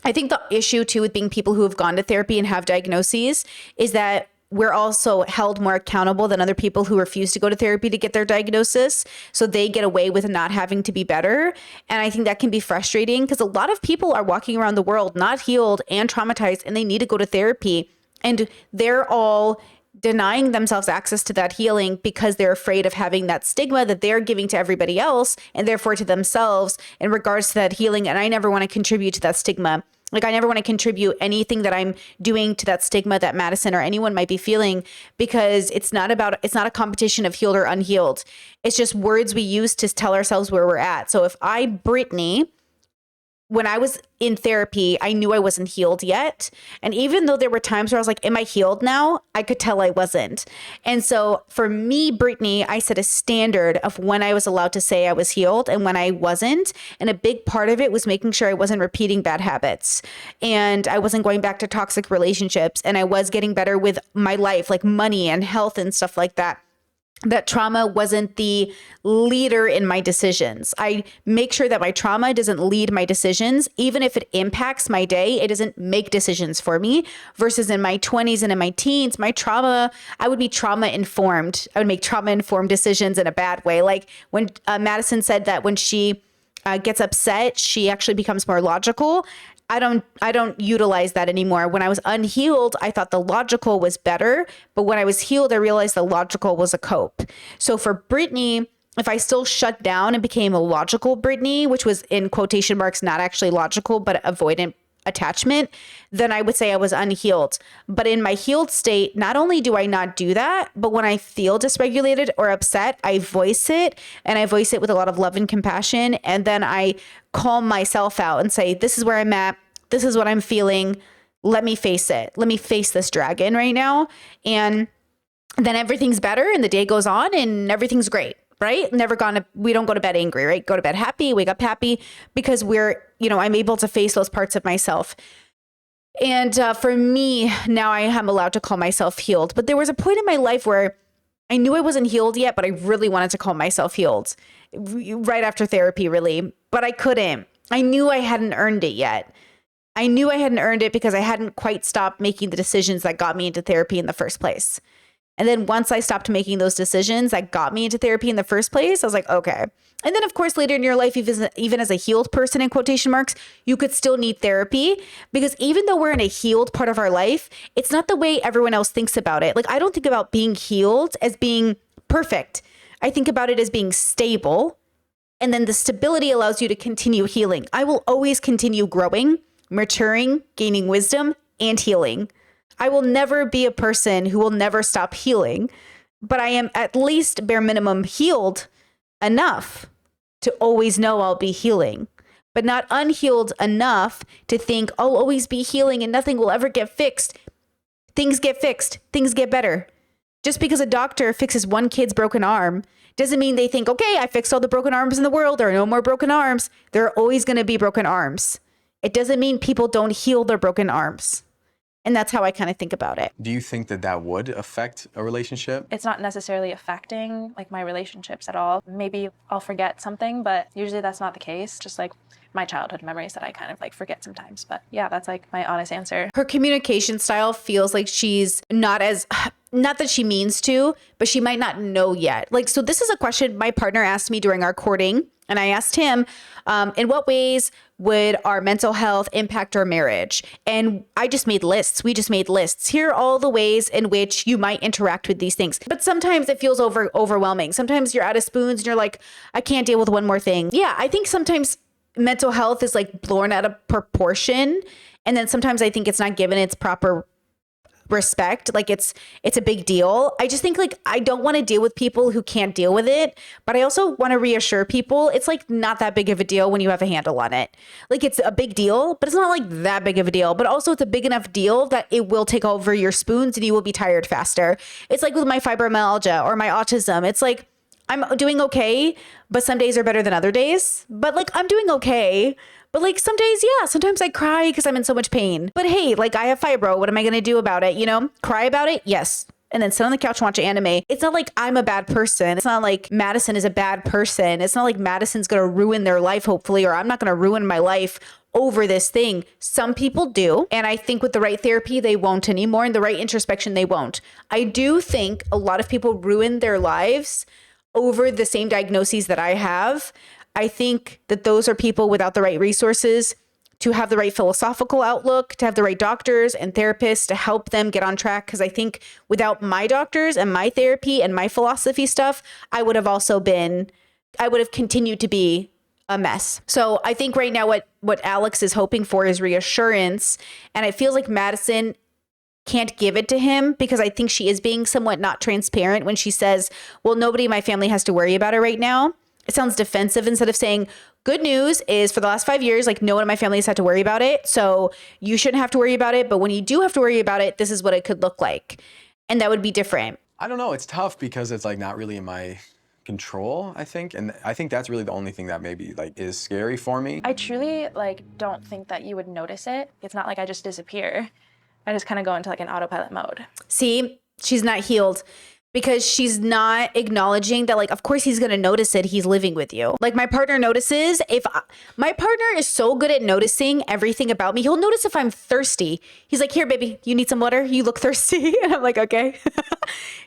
I think the issue too with being people who have gone to therapy and have diagnoses is that we're also held more accountable than other people who refuse to go to therapy to get their diagnosis. So they get away with not having to be better. And I think that can be frustrating because a lot of people are walking around the world not healed and traumatized, and they need to go to therapy. And they're all denying themselves access to that healing because they're afraid of having that stigma that they're giving to everybody else and therefore to themselves in regards to that healing. And I never want to contribute to that stigma. Like, I never want to contribute anything that I'm doing to that stigma that Madison or anyone might be feeling, because it's not a competition of healed or unhealed. It's just words we use to tell ourselves where we're at. So if Brittany, when I was in therapy, I knew I wasn't healed yet. And even though there were times where I was like, am I healed now? I could tell I wasn't. And so for me, Brittany, I set a standard of when I was allowed to say I was healed and when I wasn't. And a big part of it was making sure I wasn't repeating bad habits and I wasn't going back to toxic relationships, and I was getting better with my life, like money and health and stuff like that. That trauma wasn't the leader in my decisions. I make sure that my trauma doesn't lead my decisions. Even if it impacts my day, it doesn't make decisions for me. Versus in my 20s and in my teens, my trauma, I would be trauma informed. I would make trauma informed decisions in a bad way. Like when Madison said that when she gets upset, she actually becomes more logical. I don't utilize that anymore. When I was unhealed, I thought the logical was better, but when I was healed, I realized the logical was a cope. So for Brittany, if I still shut down and became a logical Brittany, which was in quotation marks, not actually logical, but avoidant attachment, then I would say I was unhealed. But in my healed state, not only do I not do that, but when I feel dysregulated or upset, I voice it, and I voice it with a lot of love and compassion. And then I calm myself out and say, this is where I'm at. This is what I'm feeling. Let me face it. Let me face this dragon right now. And then everything's better and the day goes on and everything's great. Right? We don't go to bed angry, right? Go to bed happy, wake up happy, because I'm able to face those parts of myself. And for me, now I am allowed to call myself healed. But there was a point in my life where I knew I wasn't healed yet, but I really wanted to call myself healed right after therapy, really. But I couldn't. I knew I hadn't earned it yet. I knew I hadn't earned it because I hadn't quite stopped making the decisions that got me into therapy in the first place. And then once I stopped making those decisions that got me into therapy in the first place, I was like, okay. And then of course, later in your life, even as a healed person in quotation marks, you could still need therapy, because even though we're in a healed part of our life, it's not the way everyone else thinks about it. Like, I don't think about being healed as being perfect. I think about it as being stable. And then the stability allows you to continue healing. I will always continue growing, maturing, gaining wisdom, and healing. I will never be a person who will never stop healing, but I am at least bare minimum healed enough to always know I'll be healing, but not unhealed enough to think I'll always be healing and nothing will ever get fixed. Things get fixed. Things get better. Just because a doctor fixes one kid's broken arm doesn't mean they think, okay, I fixed all the broken arms in the world. There are no more broken arms. There are always going to be broken arms. It doesn't mean people don't heal their broken arms. And that's how I kind of think about it. Do you think that that would affect a relationship? It's not necessarily affecting like my relationships at all. Maybe I'll forget something, but usually that's not the case. Just like my childhood memories that I kind of like forget sometimes. But yeah, that's like my honest answer. Her communication style feels like she's not that she means to, but she might not know yet. Like, so this is a question my partner asked me during our courting. And I asked him, in what ways would our mental health impact our marriage? And I just made lists. We just made lists. Here are all the ways in which you might interact with these things. But sometimes it feels overwhelming. Sometimes you're out of spoons and you're like, I can't deal with one more thing. Yeah, I think sometimes mental health is like blown out of proportion. And then sometimes I think it's not given its proper respect. Like it's a big deal. I just think like I don't want to deal with people who can't deal with it, but I also want to reassure people it's like not that big of a deal when you have a handle on it. Like it's a big deal, but it's not like that big of a deal. But also it's a big enough deal that it will take over your spoons and you will be tired faster. It's like with my fibromyalgia or my autism. It's like I'm doing okay, but some days are better than other days. But like I'm doing okay. But like some days, yeah, sometimes I cry because I'm in so much pain. But hey, like I have fibro. What am I going to do about it? You know, cry about it? Yes. And then sit on the couch and watch anime. It's not like I'm a bad person. It's not like Madison is a bad person. It's not like Madison's going to ruin their life, hopefully, or I'm not going to ruin my life over this thing. Some people do. And I think with the right therapy, they won't anymore. And the right introspection, they won't. I do think a lot of people ruin their lives over the same diagnoses that I have. I think that those are people without the right resources to have the right philosophical outlook, to have the right doctors and therapists to help them get on track. Because I think without my doctors and my therapy and my philosophy stuff, I would have continued to be a mess. So I think right now what Alex is hoping for is reassurance. And it feels like Madison can't give it to him because I think she is being somewhat not transparent when she says, well, nobody in my family has to worry about it right now. It sounds defensive instead of saying, good news is for the last 5 years, like no one in my family has had to worry about it. So you shouldn't have to worry about it. But when you do have to worry about it, this is what it could look like. And that would be different. I don't know. It's tough because it's like not really in my control, I think. And I think that's really the only thing that maybe like is scary for me. I truly like don't think that you would notice it. It's not like I just disappear. I just kind of go into like an autopilot mode. See, she's not healed. Because she's not acknowledging that, like, of course he's going to notice it. He's living with you. Like my partner notices my partner is so good at noticing everything about me. He'll notice if I'm thirsty. He's like, here, baby, you need some water? You look thirsty. And I'm like, okay.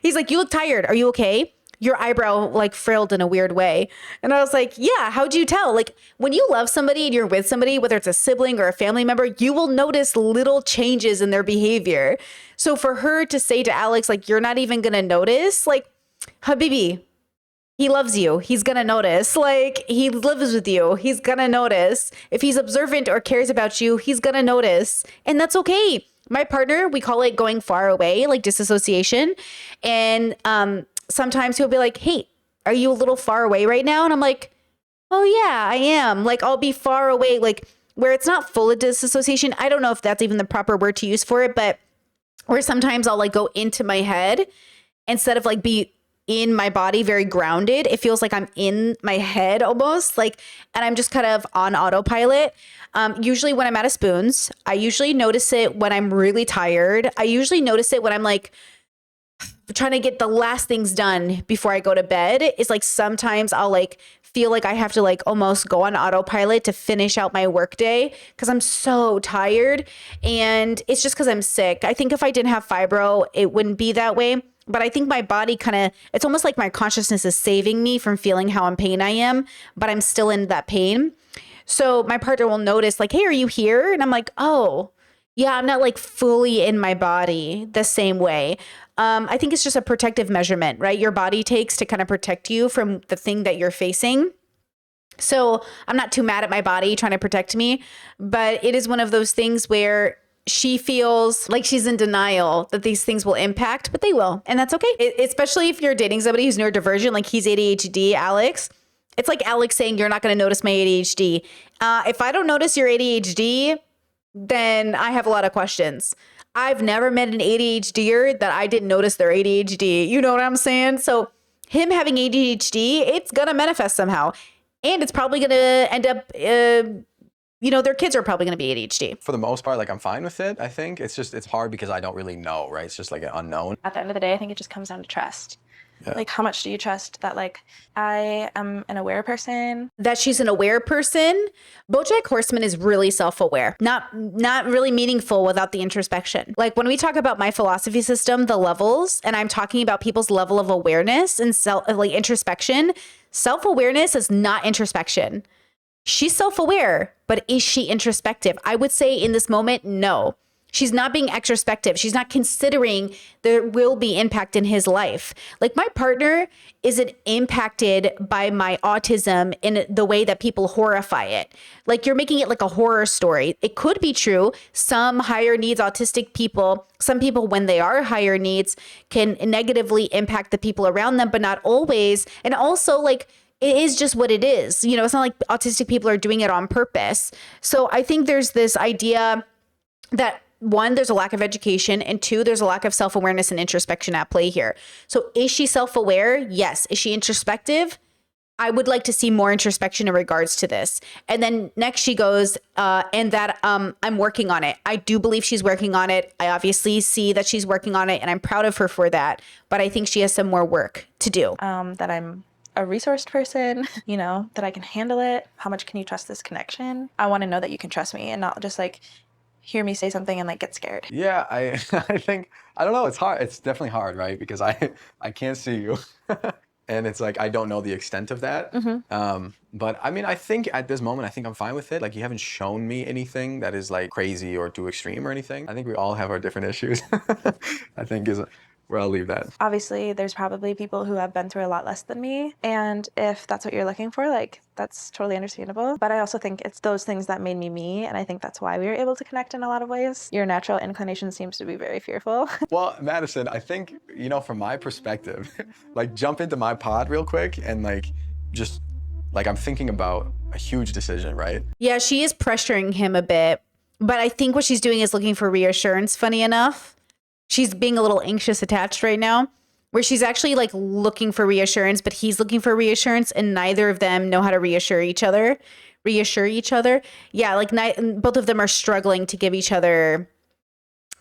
He's like, you look tired. Are you okay? Your eyebrow like frilled in a weird way. And I was like, yeah, how'd you tell? Like when you love somebody and you're with somebody, whether it's a sibling or a family member, you will notice little changes in their behavior. So for her to say to Alex, like, you're not even going to notice, like, Habibi, he loves you. He's going to notice. Like he lives with you. He's going to notice. If he's observant or cares about you, he's going to notice. And that's okay. My partner, we call it going far away, like disassociation. And, sometimes he'll be like, hey, are you a little far away right now? And I'm like, oh yeah, I am. Like I'll be far away, like where it's not full of disassociation. I don't know if that's even the proper word to use for it, but where sometimes I'll like go into my head instead of like be in my body, very grounded. It feels like I'm in my head almost like, and I'm just kind of on autopilot. Usually when I'm out of spoons, I usually notice it when I'm really tired. I usually notice it when I'm like, trying to get the last things done before I go to bed. Is like sometimes I'll like feel like I have to like almost go on autopilot to finish out my workday because I'm so tired. And it's just because I'm sick. I think if I didn't have fibro, it wouldn't be that way. But I think my body it's almost like my consciousness is saving me from feeling how in pain I am, but I'm still in that pain. So my partner will notice like, hey, are you here? And I'm like, oh, yeah, I'm not like fully in my body the same way. I think it's just a protective measurement, right? Your body takes to kind of protect you from the thing that you're facing. So I'm not too mad at my body trying to protect me, but it is one of those things where she feels like she's in denial that these things will impact, but they will. And that's okay. Especially if you're dating somebody who's neurodivergent, like he's ADHD, Alex. It's like Alex saying, you're not going to notice my ADHD. If I don't notice your ADHD, then I have a lot of questions. I've never met an ADHDer that I didn't notice their ADHD. You know what I'm saying? So him having ADHD, it's going to manifest somehow. And it's probably going to end up, their kids are probably going to be ADHD. For the most part, like I'm fine with it, I think. It's hard because I don't really know, right? It's just like an unknown. At the end of the day, I think it just comes down to trust. Yeah. Like, how much do you trust that, like, I am an aware person? That she's an aware person? BoJack Horseman is really self-aware. Not really meaningful without the introspection. Like, when we talk about my philosophy system, the levels, and I'm talking about people's level of awareness and introspection, self-awareness is not introspection. She's self-aware, but is she introspective? I would say in this moment, no. She's not being extrospective. She's not considering there will be impact in his life. Like my partner isn't impacted by my autism in the way that people horrify it. Like you're making it like a horror story. It could be true. Some higher needs autistic people, some people when they are higher needs can negatively impact the people around them, but not always. And also like, it is just what it is. It's not like autistic people are doing it on purpose. So I think there's this idea that one, there's a lack of education, and two, there's a lack of self-awareness and introspection at play here. So is she self-aware? Yes. Is she introspective? I would like to see more introspection in regards to this. And then next she goes, and that I'm working on it. I do believe she's working on it. I obviously see that she's working on it, and I'm proud of her for that. But I think she has some more work to do. That I'm a resourced person, that I can handle it. How much can you trust this connection? I want to know that you can trust me and not just like hear me say something and like get scared. Yeah, I think, I don't know, it's hard. It's definitely hard, right? Because I can't see you. And it's like, I don't know the extent of that. Mm-hmm. But I mean, I think at this moment, I think I'm fine with it. Like you haven't shown me anything that is like crazy or too extreme or anything. I think we all have our different issues. I think is where I'll leave that. Obviously, there's probably people who have been through a lot less than me. And if that's what you're looking for, like, that's totally understandable. But I also think it's those things that made me me. And I think that's why we were able to connect in a lot of ways. Your natural inclination seems to be very fearful. Well, Madison, I think, from my perspective, like jump into my pod real quick and like, just like I'm thinking about a huge decision, right? Yeah, she is pressuring him a bit. But I think what she's doing is looking for reassurance, funny enough. She's being a little anxious attached right now, where she's actually like looking for reassurance, but he's looking for reassurance and neither of them know how to reassure each other. Yeah, like both of them are struggling to give each other,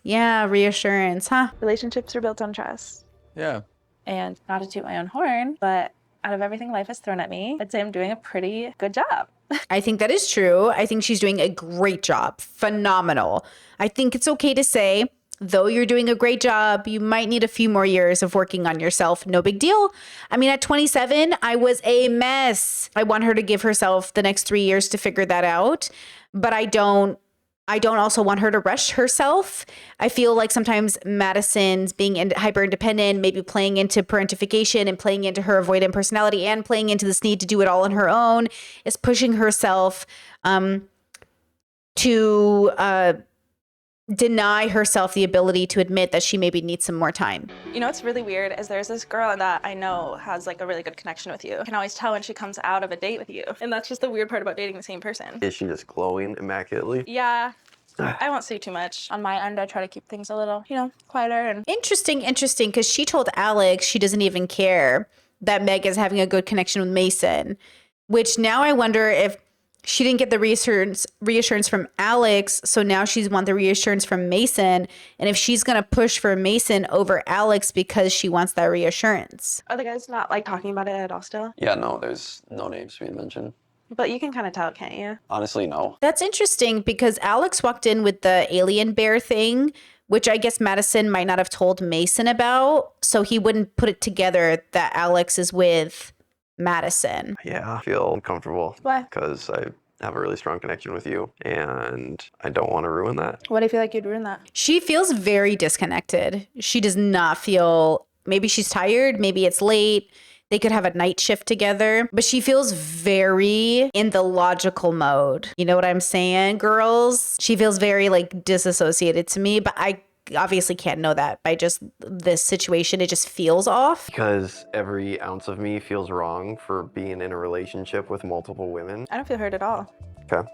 reassurance, huh? Relationships are built on trust. Yeah. And not to toot my own horn, but out of everything life has thrown at me, I'd say I'm doing a pretty good job. I think that is true. I think she's doing a great job. Phenomenal. I think it's okay to say, though you're doing a great job, you might need a few more years of working on yourself. No big deal. I mean, at 27, I was a mess. I want her to give herself the next 3 years to figure that out. But I don't also want her to rush herself. I feel like sometimes Madison's being hyper independent, maybe playing into parentification and playing into her avoidant personality and playing into this need to do it all on her own is pushing herself to deny herself the ability to admit that she maybe needs some more time. What's really weird is there's this girl that I know has like a really good connection with you. I can always tell when she comes out of a date with you. And that's just the weird part about dating the same person. Is she just glowing immaculately? Yeah. I won't say too much. On my end, I try to keep things a little, quieter. And Interesting, because she told Alex she doesn't even care that Meg is having a good connection with Mason, which now I wonder if she didn't get the reassurance from Alex, so now she's want the reassurance from Mason. And if she's gonna push for Mason over Alex because she wants that reassurance. Are the guys not like talking about it at all still? Yeah, no, there's no names being mentioned. But you can kind of tell, can't you? Honestly, no. That's interesting because Alex walked in with the alien bear thing, which I guess Madison might not have told Mason about, so he wouldn't put it together that Alex is with Madison. Yeah, I feel uncomfortable. Why? Because I have a really strong connection with you, and I don't want to ruin that. What do you feel like you'd ruin that? She feels very disconnected. She does not feel, maybe she's tired, maybe it's late. They could have a night shift together, but she feels very in the logical mode. You know what I'm saying, girls? She feels very like disassociated to me, but I obviously can't know that by just this situation. It just feels off. Because every ounce of me feels wrong for being in a relationship with multiple women. I don't feel hurt at all. Okay.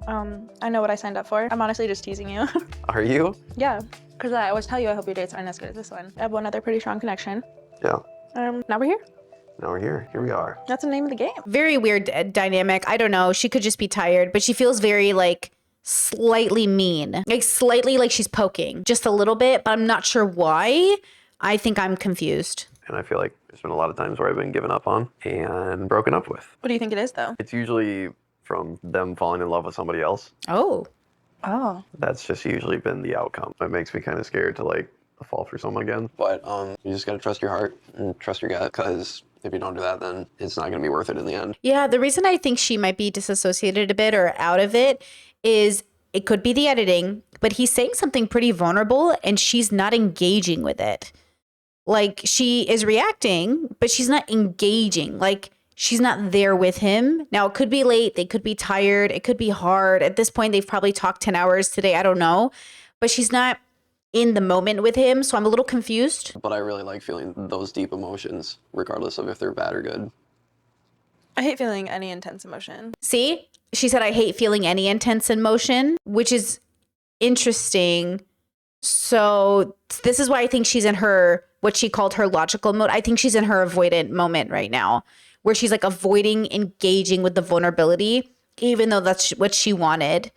I know what I signed up for. I'm honestly just teasing you. Are you? Yeah, because I always tell you I hope your dates aren't as good as this one. I have one other pretty strong connection. Yeah. Now we're here. Now we're here. Here we are. That's the name of the game. Very weird dynamic. I don't know. She could just be tired, but she feels very like slightly mean, like slightly like she's poking just a little bit, but I'm not sure why. I think I'm confused. And I feel like there's been a lot of times where I've been given up on and broken up with. What do you think it is, though? It's usually from them falling in love with somebody else. Oh. That's just usually been the outcome. It makes me kind of scared to like fall for someone again. But you just gotta trust your heart and trust your gut, because if you don't do that, then it's not gonna be worth it in the end. Yeah, the reason I think she might be disassociated a bit or out of it is it could be the editing, but he's saying something pretty vulnerable and she's not engaging with it. Like she is reacting, but she's not engaging. Like she's not there with him. Now it could be late. They could be tired. It could be hard. At this point, they've probably talked 10 hours today. I don't know, but she's not in the moment with him. So I'm a little confused. But I really like feeling those deep emotions, regardless of if they're bad or good. I hate feeling any intense emotion. See, she said, I hate feeling any intense emotion, which is interesting. So this is why I think she's in her, what she called her logical mode. I think she's in her avoidant moment right now, where she's like avoiding engaging with the vulnerability, even though that's what she wanted.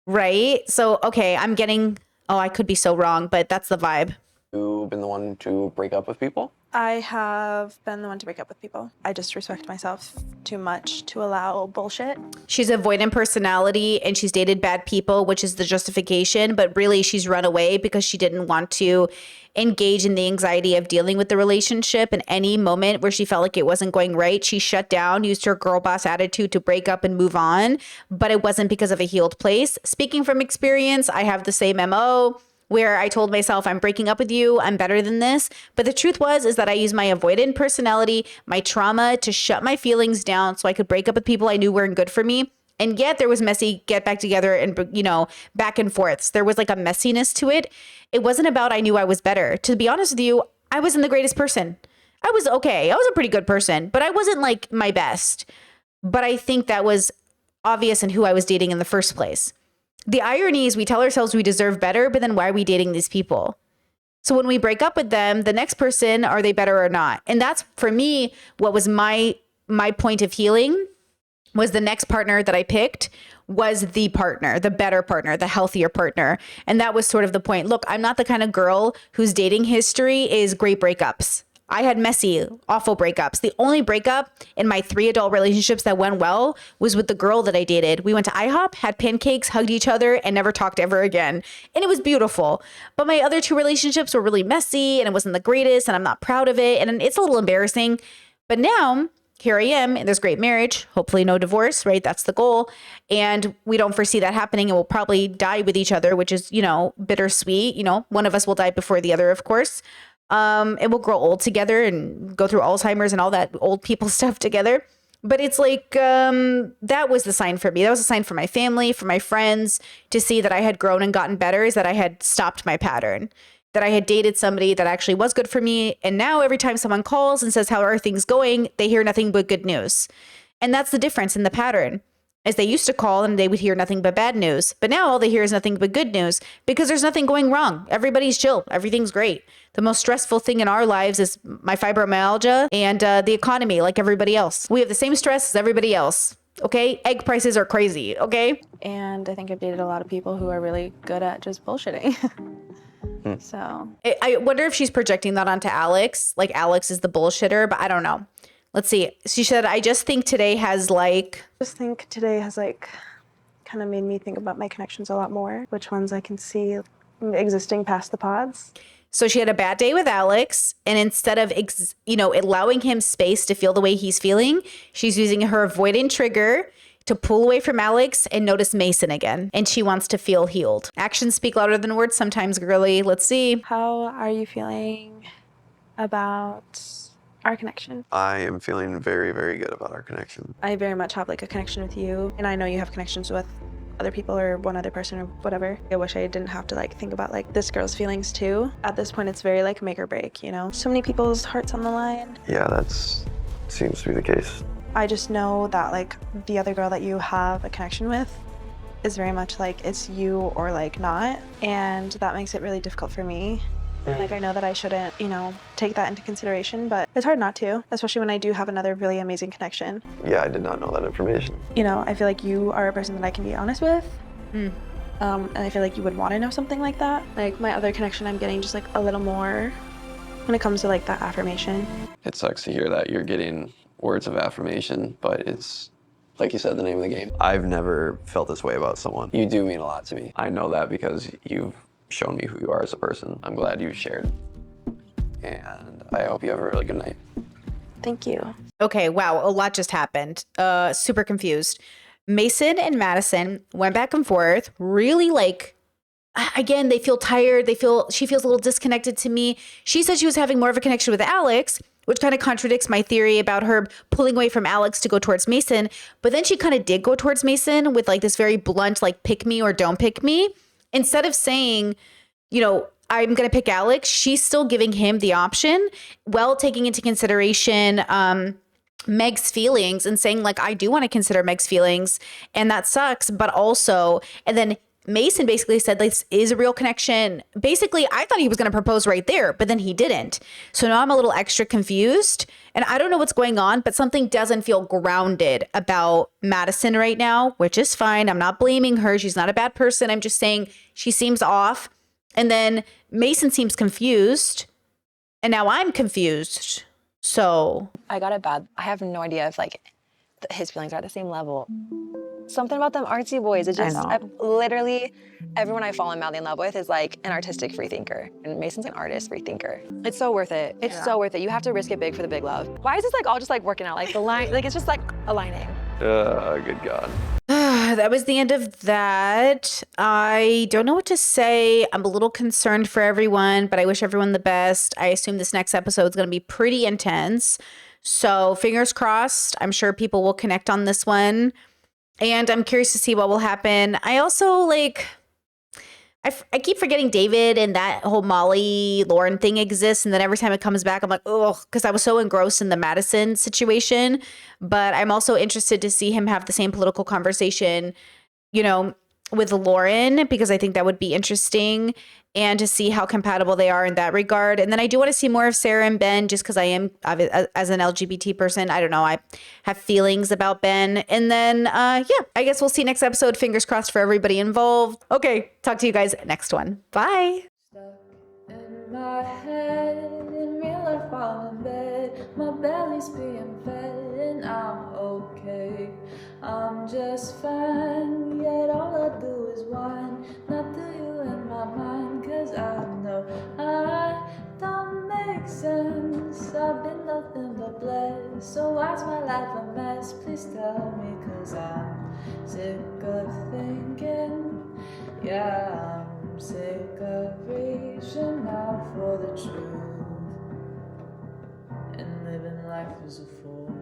Right. So, okay, I'm getting, I could be so wrong, but that's the vibe. You've been the one to break up with people? I have been the one to break up with people. I just respect myself too much to allow bullshit. She's avoidant personality and she's dated bad people, which is the justification, but really she's run away because she didn't want to engage in the anxiety of dealing with the relationship. In any moment where she felt like it wasn't going right, she shut down, used her girl boss attitude to break up and move on, but it wasn't because of a healed place. Speaking from experience, I have the same MO. Where I told myself, I'm breaking up with you, I'm better than this. But the truth is that I used my avoidant personality, my trauma to shut my feelings down so I could break up with people I knew weren't good for me. And yet there was messy get back together and, back and forths. There was like a messiness to it. It wasn't about I knew I was better. To be honest with you, I wasn't the greatest person. I was okay. I was a pretty good person, but I wasn't like my best. But I think that was obvious in who I was dating in the first place. The irony is we tell ourselves we deserve better, but then why are we dating these people? So when we break up with them, the next person, are they better or not? And that's, for me, what was my point of healing, was the next partner that I picked was the partner, the better partner, the healthier partner. And that was sort of the point. Look, I'm not the kind of girl whose dating history is great breakups. I had messy, awful breakups. The only breakup in my 3 adult relationships that went well was with the girl that I dated. We went to IHOP, had pancakes, hugged each other, and never talked ever again. And it was beautiful. But my other 2 relationships were really messy, and it wasn't the greatest, and I'm not proud of it. And it's a little embarrassing. But now, here I am in this great marriage, hopefully no divorce, right? That's the goal. And we don't foresee that happening, and we'll probably die with each other, which is, bittersweet. One of us will die before the other, of course. And we'll grow old together and go through Alzheimer's and all that old people stuff together. But it's like, that was the sign for me. That was a sign for my family, for my friends, to see that I had grown and gotten better, is that I had stopped my pattern, that I had dated somebody that actually was good for me. And now every time someone calls and says, how are things going? They hear nothing but good news. And that's the difference in the pattern. As they used to call and they would hear nothing but bad news. But now all they hear is nothing but good news because there's nothing going wrong. Everybody's chill. Everything's great. The most stressful thing in our lives is my fibromyalgia and the economy, like everybody else. We have the same stress as everybody else. Okay. Egg prices are crazy. Okay. And I think I've dated a lot of people who are really good at just bullshitting. So I wonder if she's projecting that onto Alex. Like Alex is the bullshitter, but I don't know. Let's see. She said, I just think today has like kind of made me think about my connections a lot more, which ones I can see existing past the pods. So she had a bad day with Alex, and instead of, allowing him space to feel the way he's feeling, she's using her avoidant trigger to pull away from Alex and notice Mason again. And she wants to feel healed. Actions speak louder than words sometimes, girly. Let's see. How are you feeling about our connection? I am feeling very, very good about our connection. I very much have like a connection with you, and I know you have connections with other people or one other person or whatever. I wish I didn't have to like think about like this girl's feelings too. At this point, it's very like make or break, you know? So many people's hearts on the line. Yeah, seems to be the case. I just know that like the other girl that you have a connection with is very much like it's you or like not, and that makes it really difficult for me. Like I know that I shouldn't, take that into consideration, but it's hard not to, especially when I do have another really amazing connection. Yeah, I did not know that information. I feel like you are a person that I can be honest with. And I feel like you would want to know something like that. Like my other connection, I'm getting just like a little more when it comes to like that affirmation. It sucks to hear that you're getting words of affirmation, but it's, like you said, the name of the game. I've never felt this way about someone. You do mean a lot to me. I know that because you've shown me who you are as a person. I'm glad you shared. And I hope you have a really good night. Thank you. Okay, wow, a lot just happened. Super confused. Mason and Madison went back and forth, really like, again, they feel tired. She feels a little disconnected to me. She said she was having more of a connection with Alex, which kind of contradicts my theory about her pulling away from Alex to go towards Mason. But then she kind of did go towards Mason with like this very blunt, like pick me or don't pick me. Instead of saying, I'm going to pick Alex, she's still giving him the option while taking into consideration Meg's feelings and saying like, I do want to consider Meg's feelings and that sucks. But also, and then Mason basically said this is a real connection. Basically, I thought he was going to propose right there, but then he didn't. So now I'm a little extra confused and I don't know what's going on, but something doesn't feel grounded about Madison right now, which is fine. I'm not blaming her. She's not a bad person. I'm just saying she seems off. And then Mason seems confused and now I'm confused. So I got it bad. I have no idea if like his feelings are at the same level. Something about them artsy boys. It's just, literally, everyone I fall madly in love with is like an artistic free thinker. And Mason's an artist free thinker. It's so worth it. It's so worth it. You have to risk it big for the big love. Why is this like all just like working out? Like the line, like it's just like aligning. Good God. That was the end of that. I don't know what to say. I'm a little concerned for everyone, but I wish everyone the best. I assume this next episode is going to be pretty intense. So fingers crossed. I'm sure people will connect on this one. And I'm curious to see what will happen. I also I keep forgetting David and that whole Molly Lauren thing exists. And then every time it comes back, I'm like, oh, because I was so engrossed in the Madison situation. But I'm also interested to see him have the same political conversation, with Lauren, because I think that would be interesting, and to see how compatible they are in that regard. And then I do want to see more of Sarah and Ben, just because I am, as an LGBT person, I don't know, I have feelings about Ben. And then, I guess we'll see next episode. Fingers crossed for everybody involved. Okay, talk to you guys next one. Bye. In my head, in real life while in bed, my belly's being fed and I'm okay. I'm just fine, yet all I do is whine. Not to you in my mind, cause I know I don't make sense. I've been nothing but blessed, so why's my life a mess? Please tell me, cause I'm sick of thinking. Yeah, I'm sick of reaching out for the truth and living life as a fool.